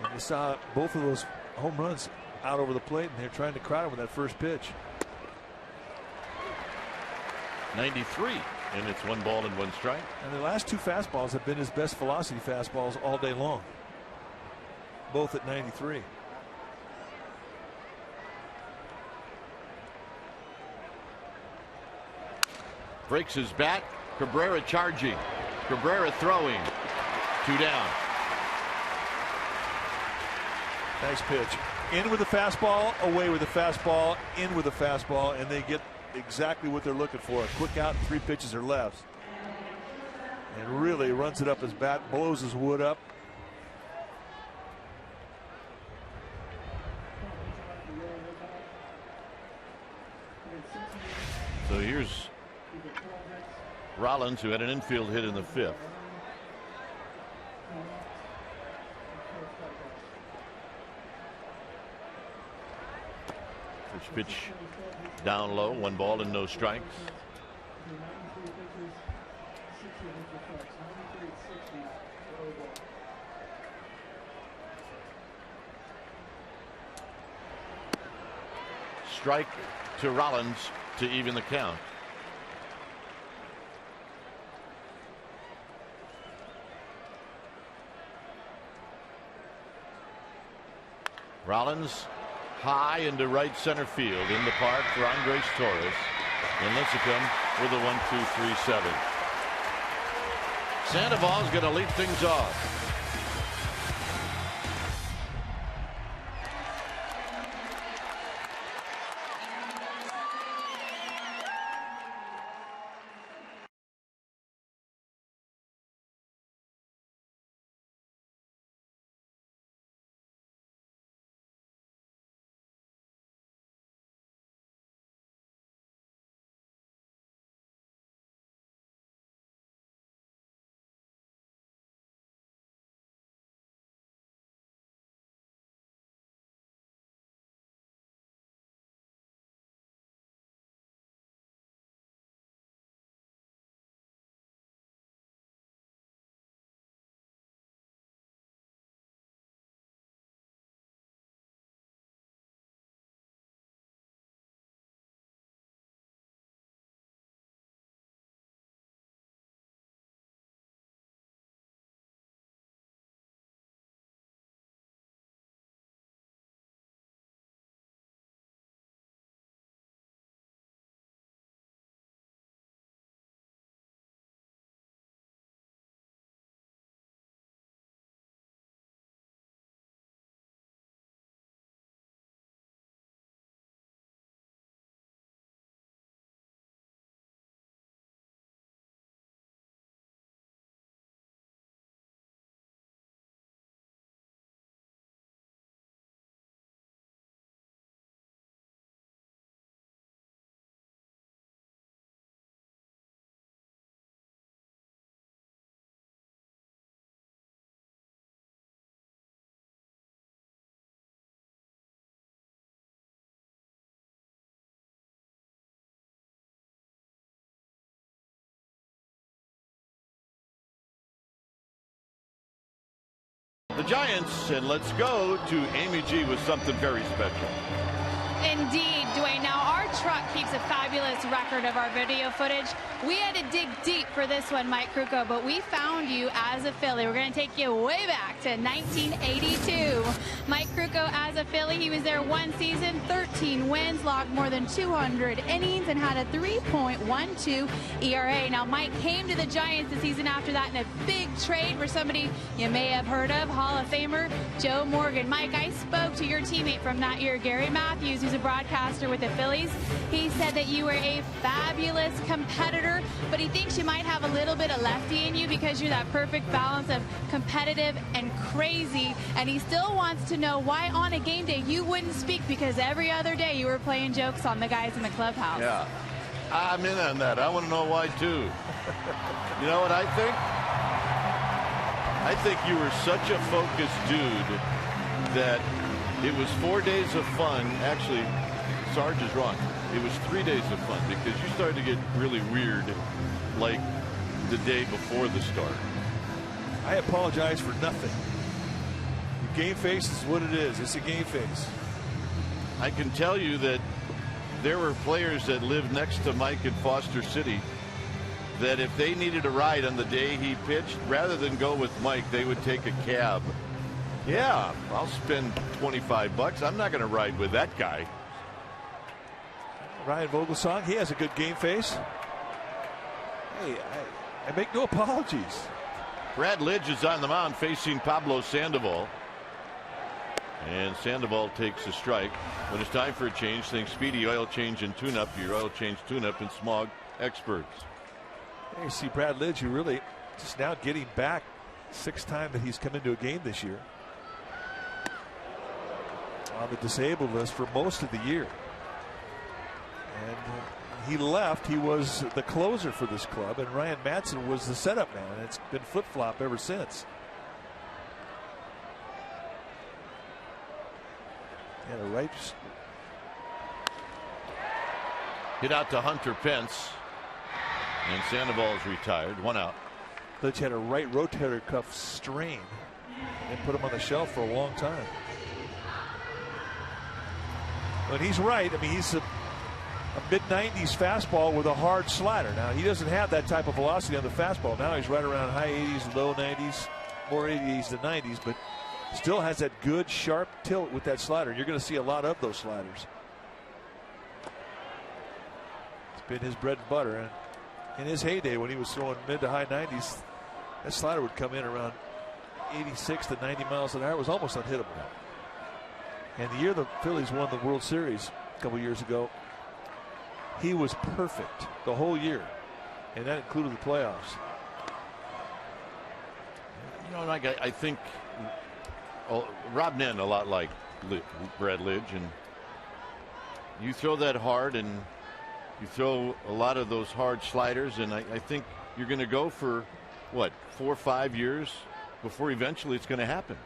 And you saw both of those home runs out over the plate, and they're trying to crowd him with that first pitch. 93, and it's 1 ball and 1 strike. And the last 2 fastballs have been his best velocity fastballs all day long. Both at 93. Breaks his bat. Cabrera charging. Cabrera throwing. 2 down. Nice pitch. In with the fastball, away with the fastball, in with the fastball, and they get exactly what they're looking for. A quick out and 3 pitches are left. And really runs it up his bat, blows his wood up. So here's Rollins, who had an infield hit in the 5th. First pitch down low, 1 ball and no strikes. Strike to Rollins to even the count. Rollins high into right center field in the park for Andres Torres. And Lincecum with a 1-2-3-7. Sandoval's going to lead things off. the Giants. And let's go to Amy G with something very special. Indeed, Dwayne. Now, our truck keeps a fabulous record of our video footage. We had to dig deep for this one, Mike Krukow, but we found you as a Philly. We're going to take you way back to 1982. Mike Krukow as a Philly, he was there one season, 13 wins, logged more than 200 innings, and had a 3.12 ERA. Now, Mike came to the Giants the season after that in a big trade for somebody you may have heard of, Hall of Famer Joe Morgan. Mike, I spoke to your teammate from that year, Gary Matthews, who's a broadcaster with the Phillies. He said that you were a fabulous competitor, but he thinks you might have a little bit of lefty in you because you're that perfect balance of competitive and crazy. And he still wants to know why on a game day you wouldn't speak, because every other day you were playing jokes on the guys in the clubhouse. Yeah, I'm in on that. I want to know why too. You know what I think? I think you were such a focused dude that it was 4 days of fun. Actually, Sarge is wrong. It was 3 days of fun, because you started to get really weird like the day before the start. I apologize for nothing. The game face is what it is. It's a game face. I can tell you that there were players that lived next to Mike in Foster City that if they needed a ride on the day he pitched, rather than go with Mike, they would take a cab. Yeah, I'll spend $25. I'm not going to ride with that guy. Ryan Vogelsong, he has a good game face. Hey, I make no apologies. Brad Lidge is on the mound facing Pablo Sandoval. And Sandoval takes a strike. When it's time for a change, think Speedy Oil Change and Tune-Up, your oil change tune-up and smog experts. You see Brad Lidge, who really just now getting back, sixth time that he's come into a game this year, on the disabled list for most of the year. And he left. He was the closer for this club, and Ryan Madsen was the setup man, and it's been flip-flop ever since. And a right hit out to Hunter Pence, and Sandoval is retired. 1 out. Lidge had a right rotator cuff strain and put him on the shelf for a long time. But he's right. I mean, he's a mid-90s fastball with a hard slider. Now, he doesn't have that type of velocity on the fastball. Now he's right around high 80s, low 90s, more 80s than 90s, but still has that good sharp tilt with that slider. You're going to see a lot of those sliders. It's been his bread and butter. And in his heyday, when he was throwing mid to high 90s, that slider would come in around 86 to 90 miles an hour. It was almost unhittable. And the year the Phillies won the World Series a couple years ago, he was perfect the whole year, and that included the playoffs. You know, I think Rob Nen a lot like Brad Lidge, and you throw that hard and you throw a lot of those hard sliders, and I think you're going to go for what, 4 or 5 years before eventually it's going to happen,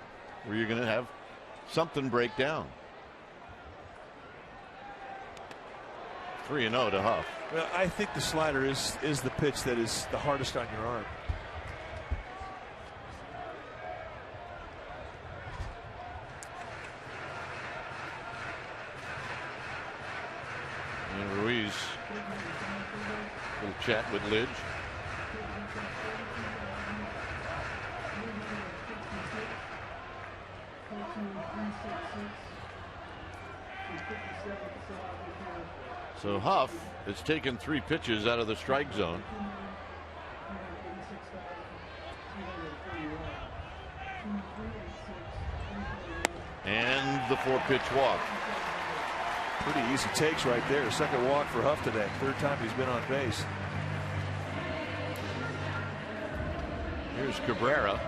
where you're going to have something break down. 3-0 to Huff. Well, I think the slider is the pitch that is the hardest on your arm. And Ruiz, little chat with Lidge. So Huff has taken 3 pitches out of the strike zone. And the 4-pitch walk. Pretty easy takes right there. Second walk for Huff today. Third time he's been on base. Here's Cabrera.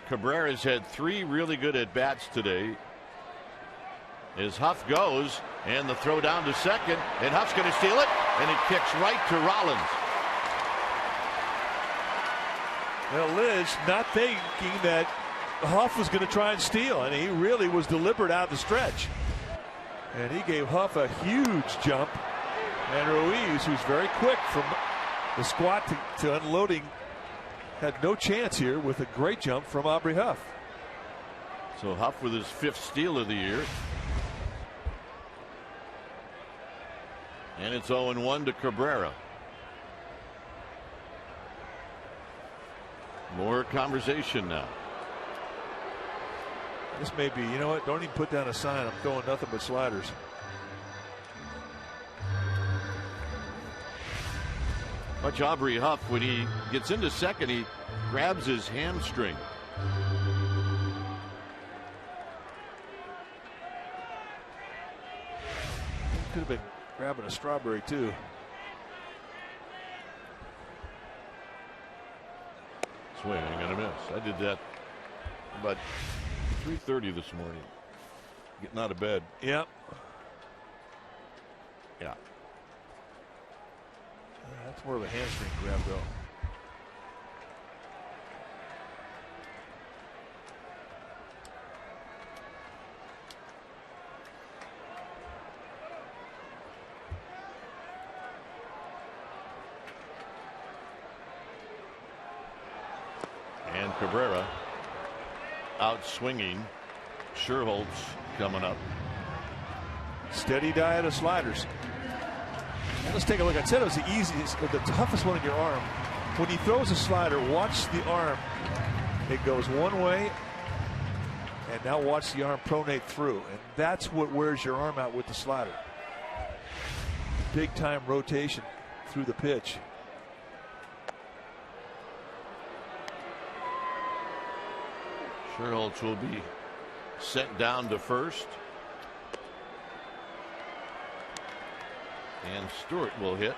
Cabrera's had 3 really good at-bats today. As Huff goes, and the throw down to second, and Huff's going to steal it, and it kicks right to Rollins. Well, Lidge not thinking that Huff was going to try and steal, and he really was deliberate out of the stretch. And he gave Huff a huge jump. And Ruiz, who's very quick from the squat to unloading, had no chance here with a great jump from Aubrey Huff. So Huff with his 5th steal of the year. And it's 0-1 to Cabrera. More conversation now. This may be, you know what, don't even put down a sign. I'm throwing nothing but sliders. Watch Aubrey Huff, when he gets into second, he grabs his hamstring. Could have been grabbing a strawberry too. Swing ain't gonna miss. I did that about 3:30 this morning. Getting out of bed. Yep. Yeah. That's more of a hamstring grab though. And Cabrera out swinging. Sherholtz coming up. Steady diet of sliders. And let's take a look. I said it was the easiest, the toughest one in your arm. When he throws a slider, watch the arm. It goes one way, and now watch the arm pronate through. And that's what wears your arm out with the slider. Big time rotation through the pitch. Sherholtz will be sent down to first. And Stewart will hit.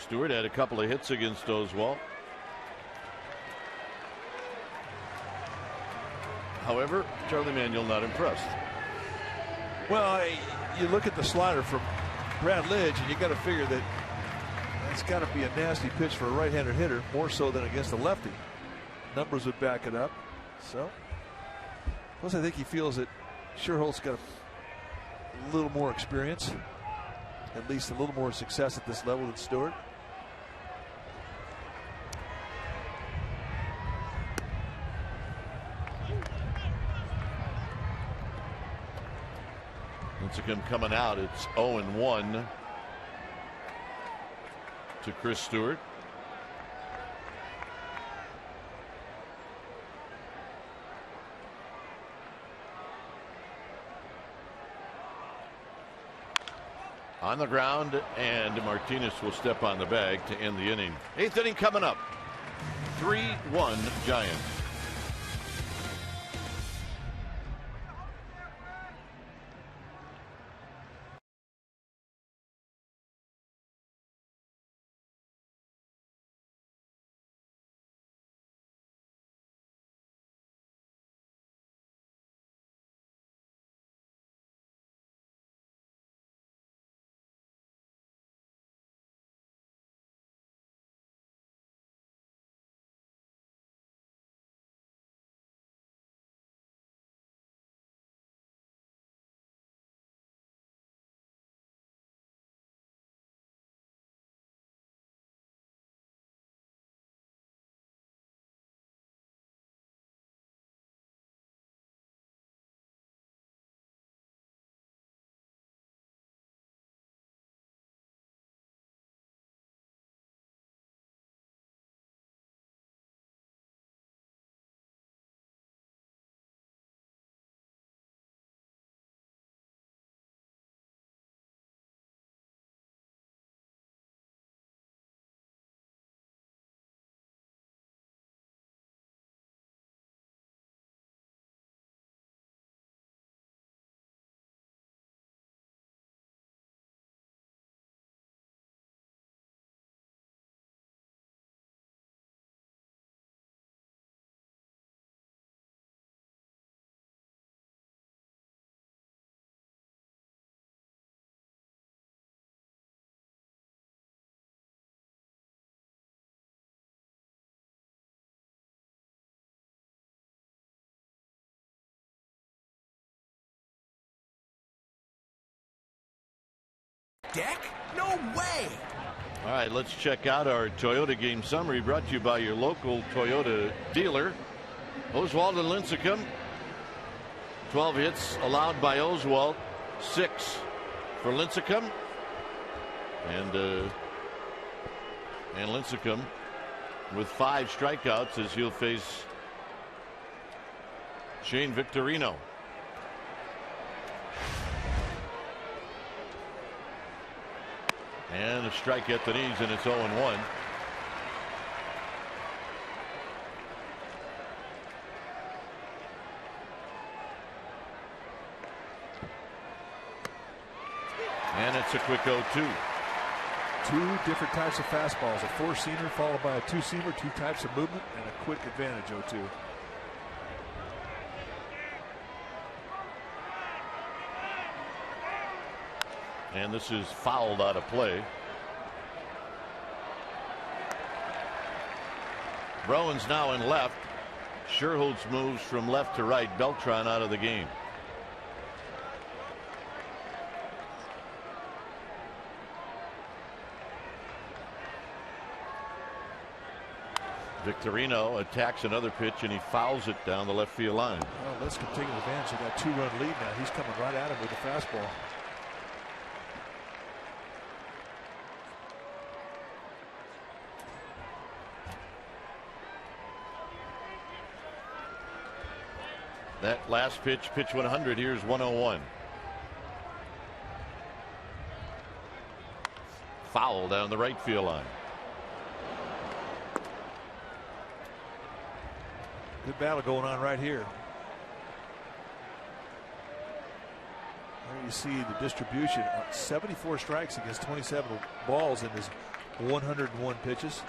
Stewart had a couple of hits against Oswald. However, Charlie Manuel not impressed. Well, you look at the slider from Brad Lidge, and you got to figure that that's got to be a nasty pitch for a right-handed hitter, more so than against a lefty. Numbers would back it up. So, plus I think he feels that Sherholtz got a little more experience, at least a little more success at this level than Stewart. Lincecum coming out. It's 0-1 to Chris Stewart. On the ground, and Martinez will step on the bag to end the inning. 8th inning coming up. 3-1 Giants. Deck? No way! All right, let's check out our Toyota game summary brought to you by your local Toyota dealer. Oswald and Lincecum. 12 hits allowed by Oswald, 6 for Lincecum. And Lincecum with 5 strikeouts as he'll face Shane Victorino. And a strike at the knees, and it's 0-1. And it's a quick 0-2. 2 different types of fastballs, a 4-seamer followed by a 2-seamer, 2 types of movement, and a quick advantage 0-2. And this is fouled out of play. Rowan's now in left. Sherholtz moves from left to right. Beltran out of the game. Victorino attacks another pitch and he fouls it down the left field line. Well, let's take advantage. They got 2-run lead now. He's coming right at him with the fastball. That last pitch, pitch 100. Here's 101. Foul down the right field line. Good battle going on right here. There you see the distribution. 74 strikes against 27 balls in his 101 pitches.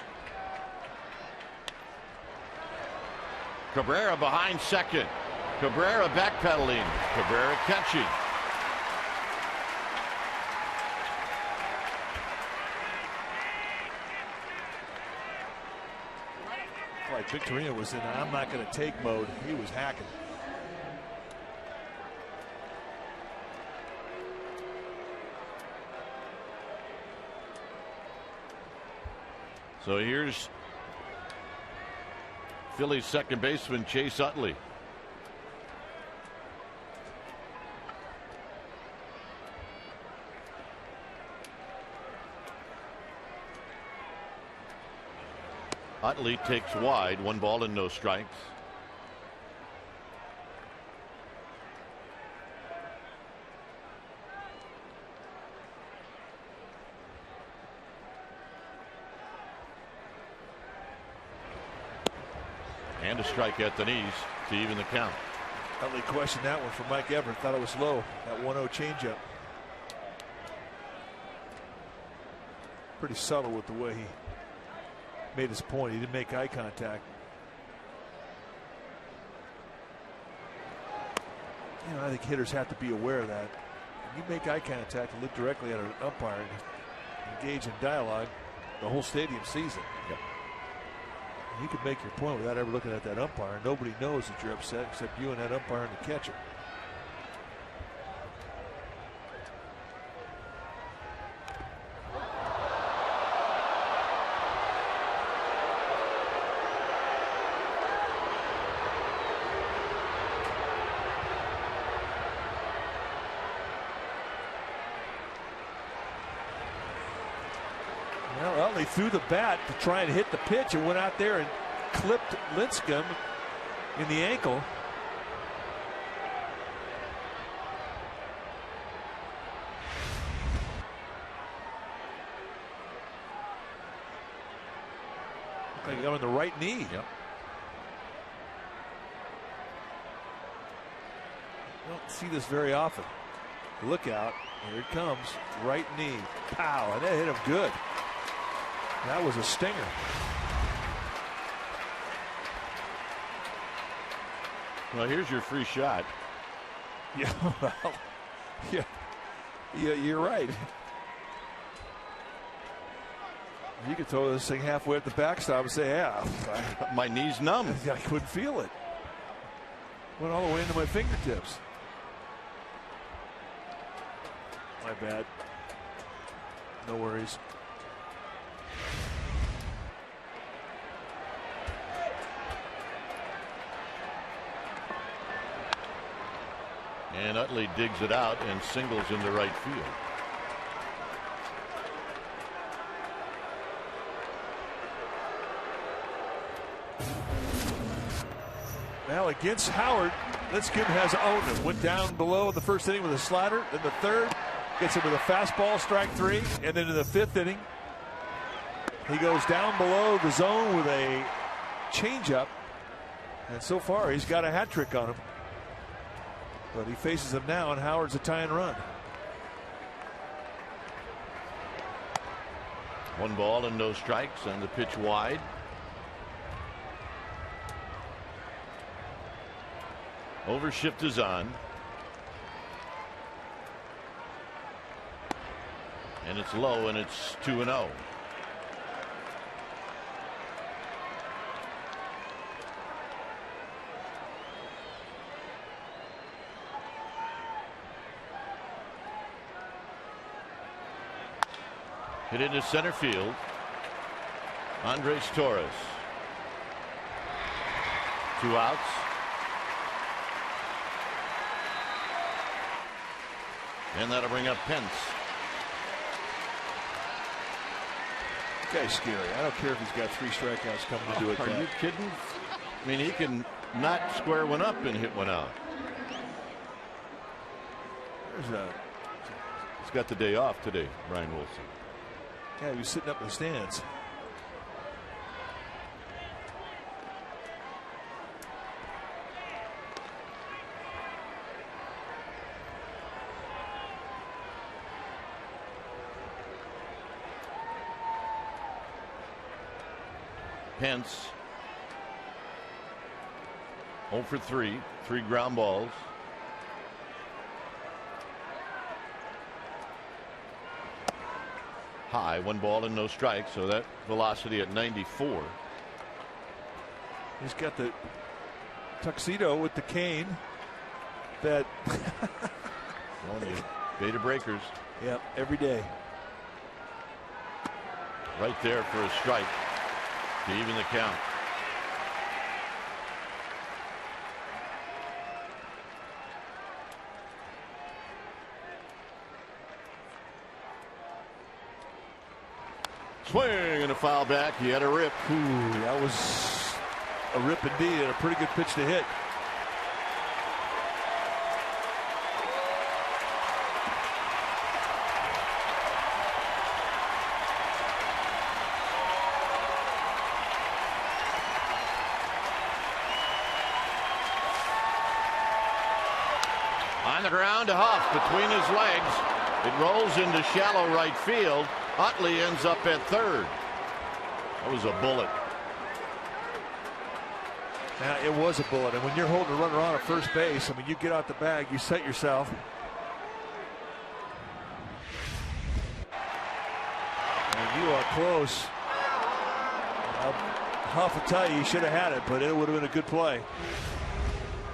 Cabrera behind second. Cabrera backpedaling. Cabrera catching. Like Victorino was in I'm not going to take mode. He was hacking. So here's Phillies second baseman Chase Utley. Utley takes wide, 1 ball and no strikes. And a strike at the knees to even the count. Utley questioned that one for Mike Everett. Thought it was low. That 1-0 changeup. Pretty subtle with the way he made his point. He didn't make eye contact. You know, I think hitters have to be aware of that. When you make eye contact and look directly at an umpire and engage in dialogue, the whole stadium sees it. Yep. You could make your point without ever looking at that umpire. Nobody knows that you're upset except you and that umpire and the catcher. Well, they threw the bat to try and hit the pitch and went out there and clipped Lincecum in the ankle. Looked like he got on the right knee. Yep. Don't see this very often. Look out. Here it comes. Right knee. Pow. And that hit him good. That was a stinger. Well, here's your free shot. Yeah, well, yeah, you're right. You could throw this thing halfway at the backstop and say, yeah. My knee's numb. I couldn't feel it. Went all the way into my fingertips. My bad. No worries. And Utley digs it out and singles into right field. Now against Howard, Lincecum has owned him. Went down below in the first inning with a slider. Then the third, gets him with a fastball, strike 3. And then in the 5th inning, he goes down below the zone with a changeup. And so far, he's got a hat trick on him. But he faces him now, and Howard's a tie and run. 1 ball and no strikes, and the pitch wide. Overshift is on. And it's low, and it's 2-0. Hit into center field. Andres Torres. 2 outs. And that'll bring up Pence. This guy's scary. I don't care if he's got 3 strikeouts coming into it. Are you kidding? I mean, he can not square one up and hit one out. He's got the day off today, Brian Wilson. Yeah, he was sitting up in the stands. Pence 0 for 3, 3 ground balls. High, 1 ball and no strikes, so that velocity at 94. He's got the tuxedo with the cane that Beta breakers. Yep, every day. Right there for a strike to even the count. Swing and a foul back. He had a rip. Ooh, that was a rip indeed, and a pretty good pitch to hit. On the ground to Huff between his legs. It rolls into shallow right field. Utley ends up at third. That was a bullet. Now, it was a bullet, and when you're holding a runner on at first base, I mean, you get out the bag, you set yourself. And you are close. Huff will tell you he should have had it, but it would have been a good play.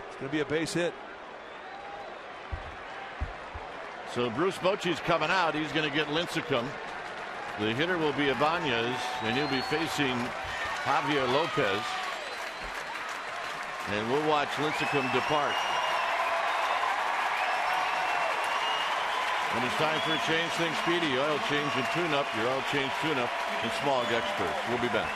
It's going to be a base hit. So Bruce Bochy's coming out. He's going to get Lincecum. The hitter will be Ibanez, and he'll be facing Javier Lopez. And we'll watch Lincecum depart. When it's time for a change, think Speedy. Oil change and tune-up. Your oil change tune-up and Smog experts. We'll be back.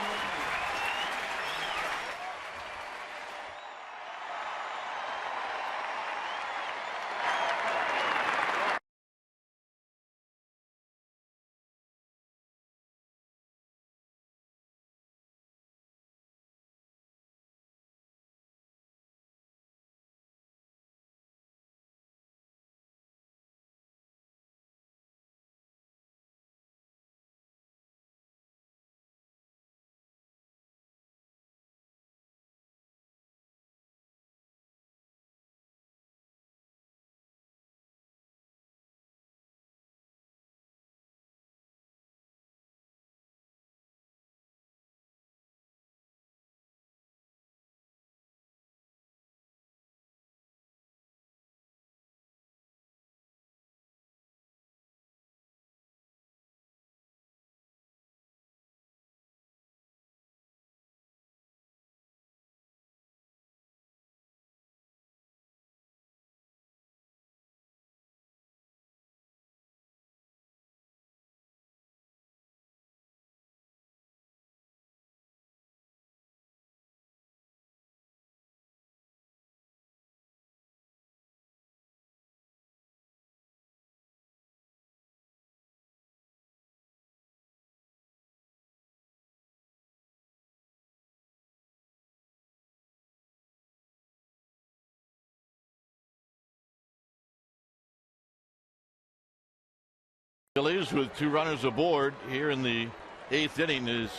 Phillies with 2 runners aboard here in the 8th inning is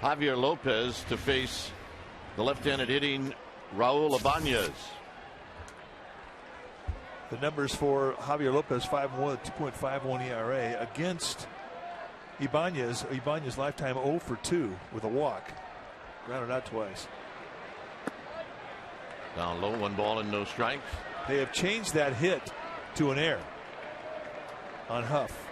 Javier Lopez to face the left-handed hitting Raul Ibanez. The numbers for Javier Lopez: 5-1, 2.51 ERA against Ibanez. Ibanez lifetime 0 for 2 with a walk. Grounded out twice. Down low, 1 ball and no strikes. They have changed that hit to an error on Huff.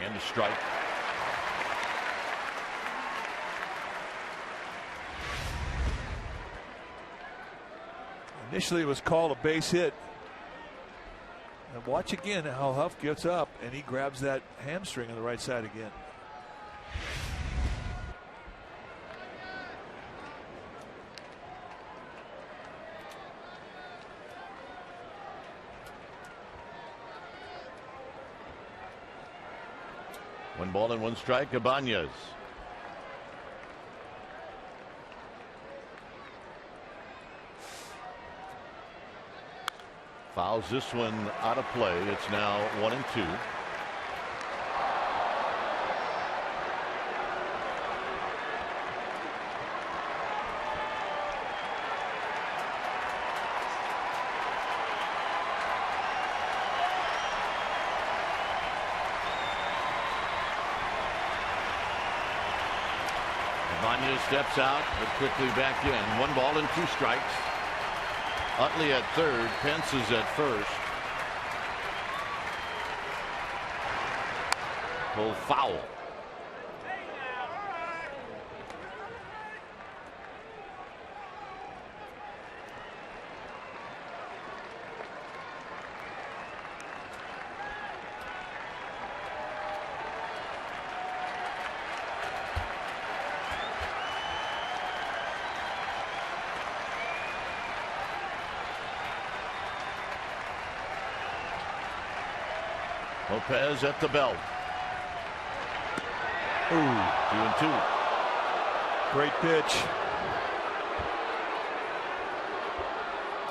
And a strike. Initially, it was called a base hit. And watch again how Huff gets up and he grabs that hamstring on the right side again. One ball and 1 strike, Ibanez. Fouls this one out of play. It's now 1-2. Ibanez steps out, but quickly back in. 1 ball and 2 strikes. Utley at third, Pence is at first. Full foul. Lopez at the belt. 2-2. Great pitch.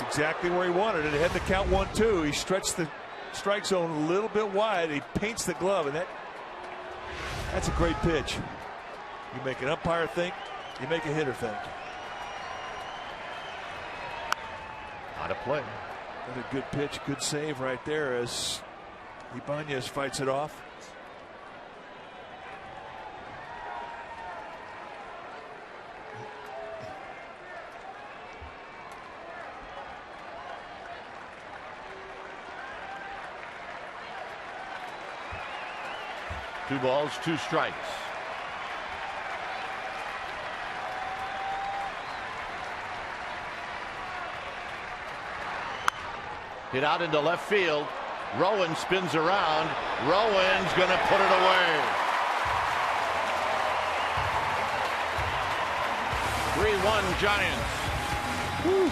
Exactly where he wanted it. It had to count 1-2. He stretched the strike zone a little bit wide. He paints the glove, and that's a great pitch. You make an umpire think, you make a hitter think. Out of play. Another good pitch, good save right there as Ibanez fights it off. Two balls, 2 strikes. Hit out into left field. Rowan spins around. Rowan's going to put it away. 3-1 Giants. Woo.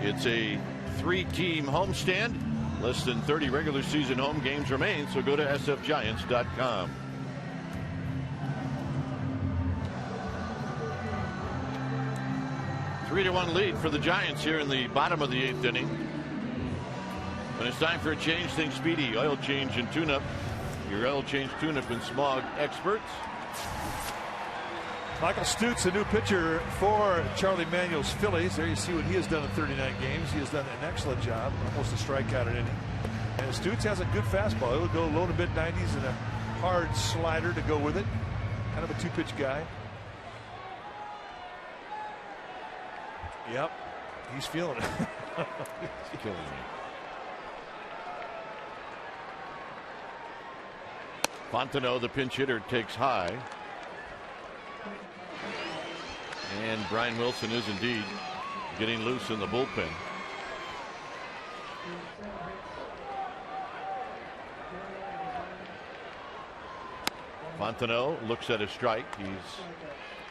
It's a 3-team homestand. Less than 30 regular season home games remain, so go to sfgiants.com. A 3-1 lead for the Giants here in the bottom of the 8th inning. When it's time for a change, think Speedy Oil Change and Tune-Up. Your oil change, tune-up, and smog experts. Michael Stutz, a new pitcher for Charlie Manuel's Phillies. There you see what he has done in 39 games. He has done an excellent job, almost a strikeout an inning. And Stutz has a good fastball. He'll go low to mid 90s and a hard slider to go with it. Kind of a 2-pitch guy. Yep, he's feeling it. He's killing me. Fontenot, the pinch hitter, takes high. And Brian Wilson is indeed getting loose in the bullpen. Fontenot looks at a strike. He's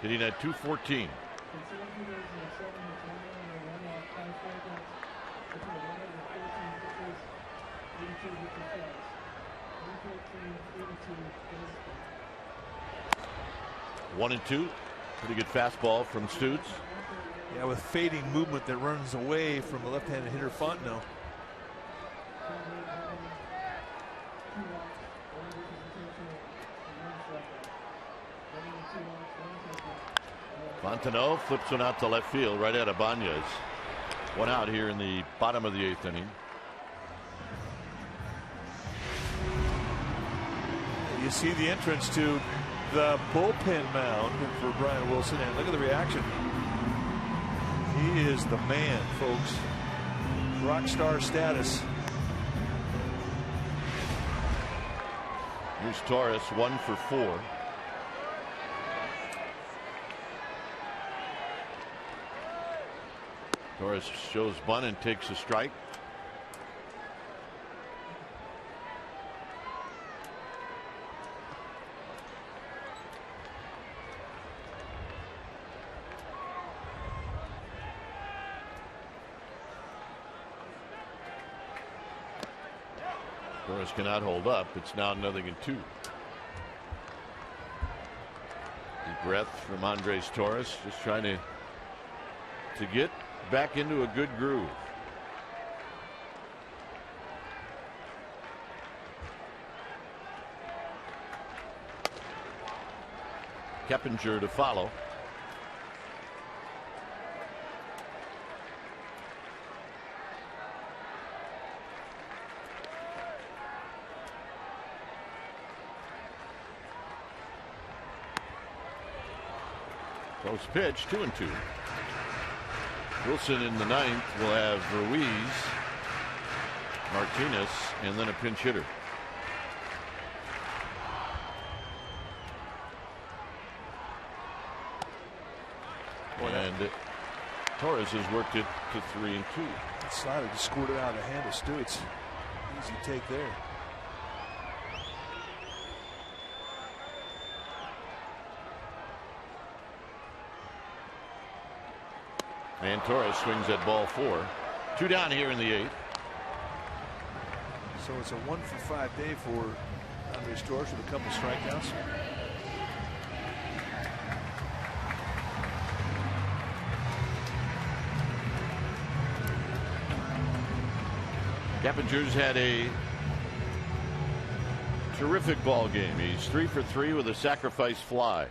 hitting at .214. One and two. Pretty good fastball from Stutz. Yeah, with fading movement that runs away from the left-handed hitter Fontenot. Fontenot flips one out to left field right at Ibanez. One out here in the bottom of the 8th inning. You see the entrance to the bullpen mound for Brian Wilson, and look at the reaction. He is the man, folks. Rock star status. Here's Torres, 1 for 4. Torres shows bunt and takes a strike. Torres cannot hold up. It's now 0-2. Deep breath from Andres Torres, just trying to get back into a good groove. Keppinger to follow. Close pitch, 2-2. Wilson in the 9th will have Ruiz, Martinez, and then a pinch hitter. And Torres has worked it to 3-2. That slider just squirted out of the hand of Stutz. Easy take there. And Torres swings at ball 4. 2 down here in the 8th. So it's a 1 for 5 day for Andres Torres with a couple strikeouts. Keppinger's had a terrific ball game. He's 3 for 3 with a sacrifice fly.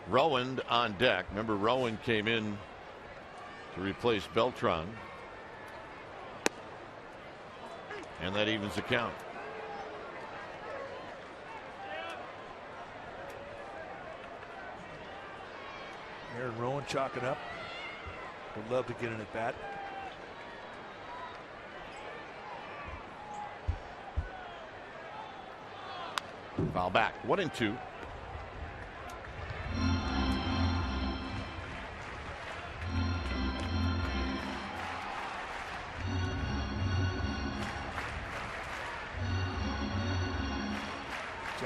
Rowan on deck. Remember, Rowan came in to replace Beltran. And that evens the count. Aaron Rowan chalking up. Would love to get in at bat. Foul back. 1-2.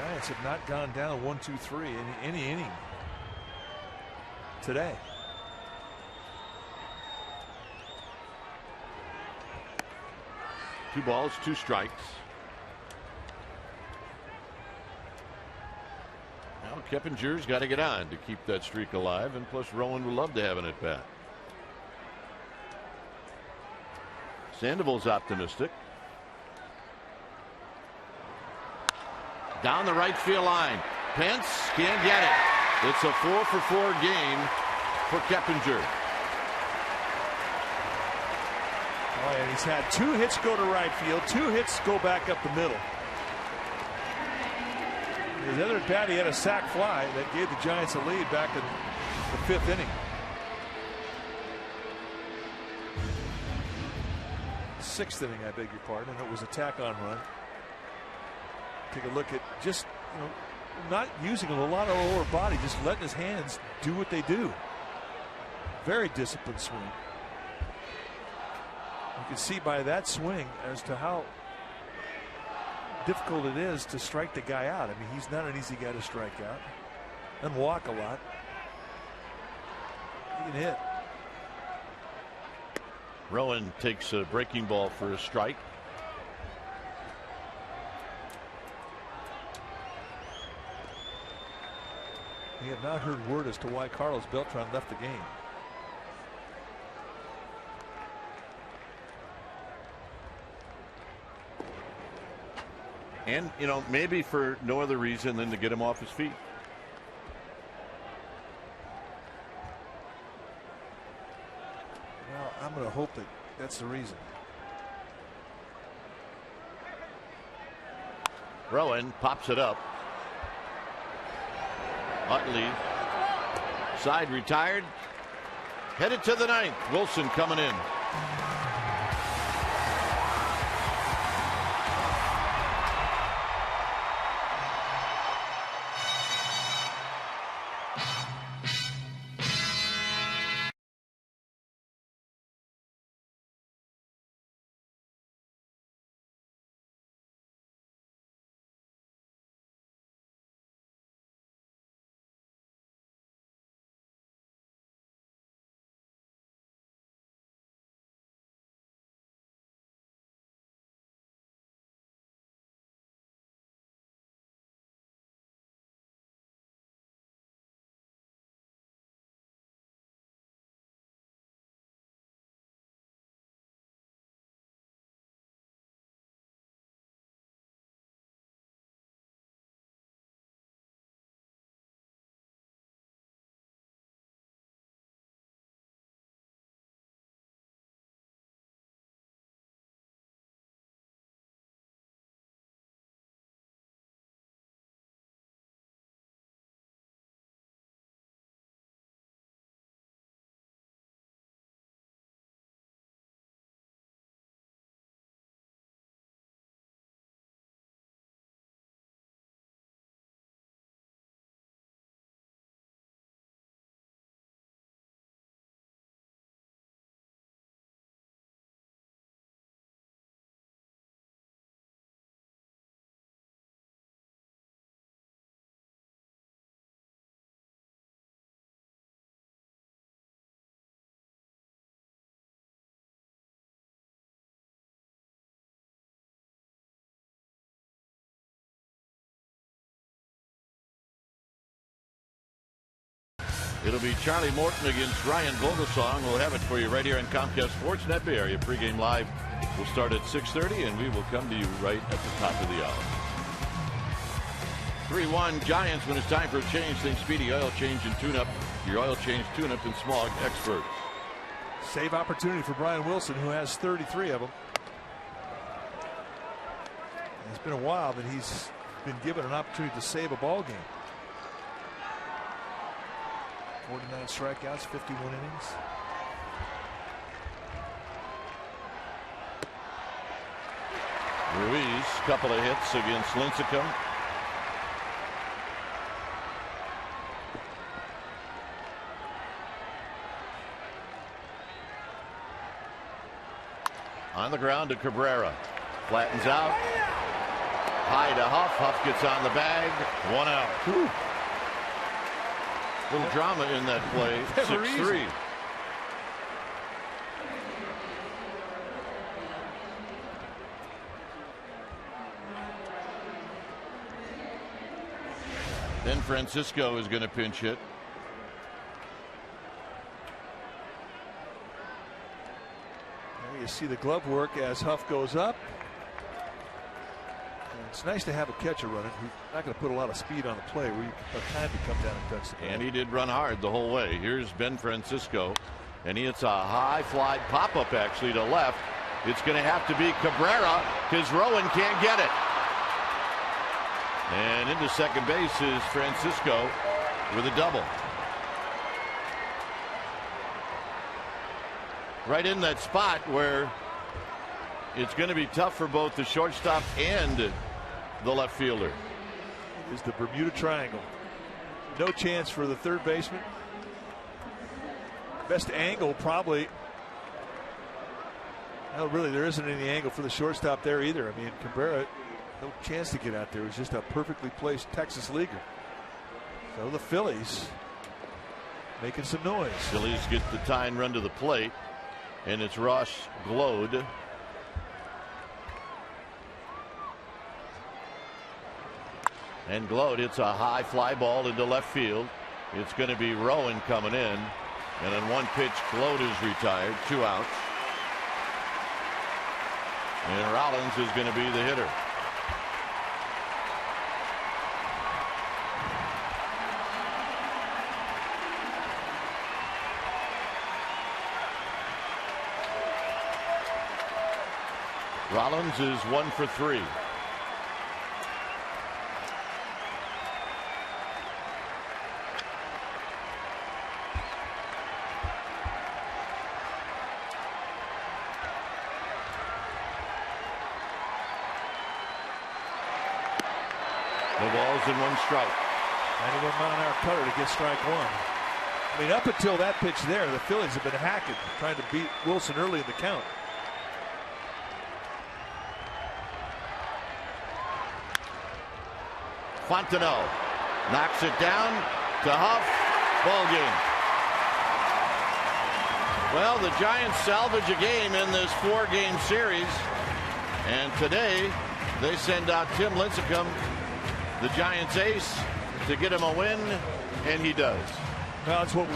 Giants have not gone down 1-2-3 in any inning today. Two balls, two strikes. Now Keppinger's got to get on to keep that streak alive, and plus Rowan would love to have an at bat. Sandoval's optimistic. Down the right field line. Pence can't get it. It's a 4-for-4 game for Keppinger. Oh, and he's had 2 hits go to right field, 2 hits go back up the middle. His other at bat, he had a sac fly that gave the Giants a lead back in the 5th inning. 6th inning, I beg your pardon, and it was a tack-on run. Take a look at just, not using a lot of lower body, just letting his hands do what they do. Very disciplined swing. You can see by that swing as to how difficult it is to strike the guy out. I mean, he's not an easy guy to strike out. Doesn't walk a lot. He can hit. Rowan takes a breaking ball for a strike. We have not heard word as to why Carlos Beltran left the game. And, maybe for no other reason than to get him off his feet. Well, I'm going to hope that that's the reason. Rowan pops it up. Utley, side retired. Headed to the 9th. Wilson coming in. It'll be Charlie Morton against Ryan Vogelsong. We'll have it for you right here on Comcast Sportsnet Bay Area. Pregame live will start at 6:30, and we will come to you right at the top of the hour. 3-1 Giants. When it's time for a change, think Speedy Oil Change and Tune-Up. Your oil change, tune-up, and smog experts. Save opportunity for Brian Wilson, who has 33 of them. It's been a while that he's been given an opportunity to save a ball game. 49 strikeouts, 51 innings. Ruiz, couple of hits against Lincecum. On the ground to Cabrera. Flattens out. High to Huff. Huff gets on the bag. 1 out. Whew. Little drama in that play. 6-3. Then Francisco is going to pinch hit. You see the glove work as Huff goes up. And it's nice to have a catcher running who's not going to put a lot of speed on the play where you have time to come down and touch the ball. And he did run hard the whole way. Here's Ben Francisco, and he hits a high fly pop-up actually to left. It's going to have to be Cabrera because Rowan can't get it. And into second base is Francisco with a double. Right in that spot where it's going to be tough for both the shortstop and the left fielder. It is the Bermuda Triangle. No chance for the third baseman. Best angle probably. Well, really, there isn't any angle for the shortstop there either. I mean, Cabrera, no chance to get out there. It was just a perfectly placed Texas leaguer. So the Phillies making some noise. Phillies get the tying run to the plate. And it's Ross Glode. And Glode hits a high fly ball into left field. It's going to be Rowan coming in. And in one pitch, Glode is retired. 2 outs. And Rollins is going to be the hitter. Rollins is 1 for 3. The ball's in 1 strike. 91-mile-an-hour cutter to get strike 1. I mean, up until that pitch there, the Phillies have been hacking, trying to beat Wilson early in the count. Fontenot knocks it down to Huff. Ball game. Well, the Giants salvage a game in this 4-game series. And today they send out Tim Lincecum, the Giants ace, to get him a win. And he does. Well, it's what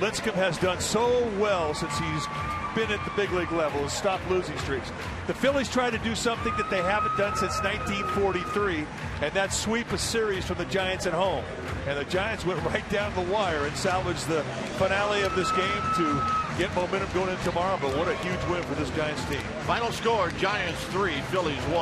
Lincecum has done so well since he's been at the big league level, is stop losing streaks. The Phillies try to do something that they haven't done since 1943, and that's sweep a series from the Giants at home. And the Giants went right down the wire and salvaged the finale of this game to get momentum going in tomorrow. But what a huge win for this Giants team. Final score, Giants 3, Phillies 1.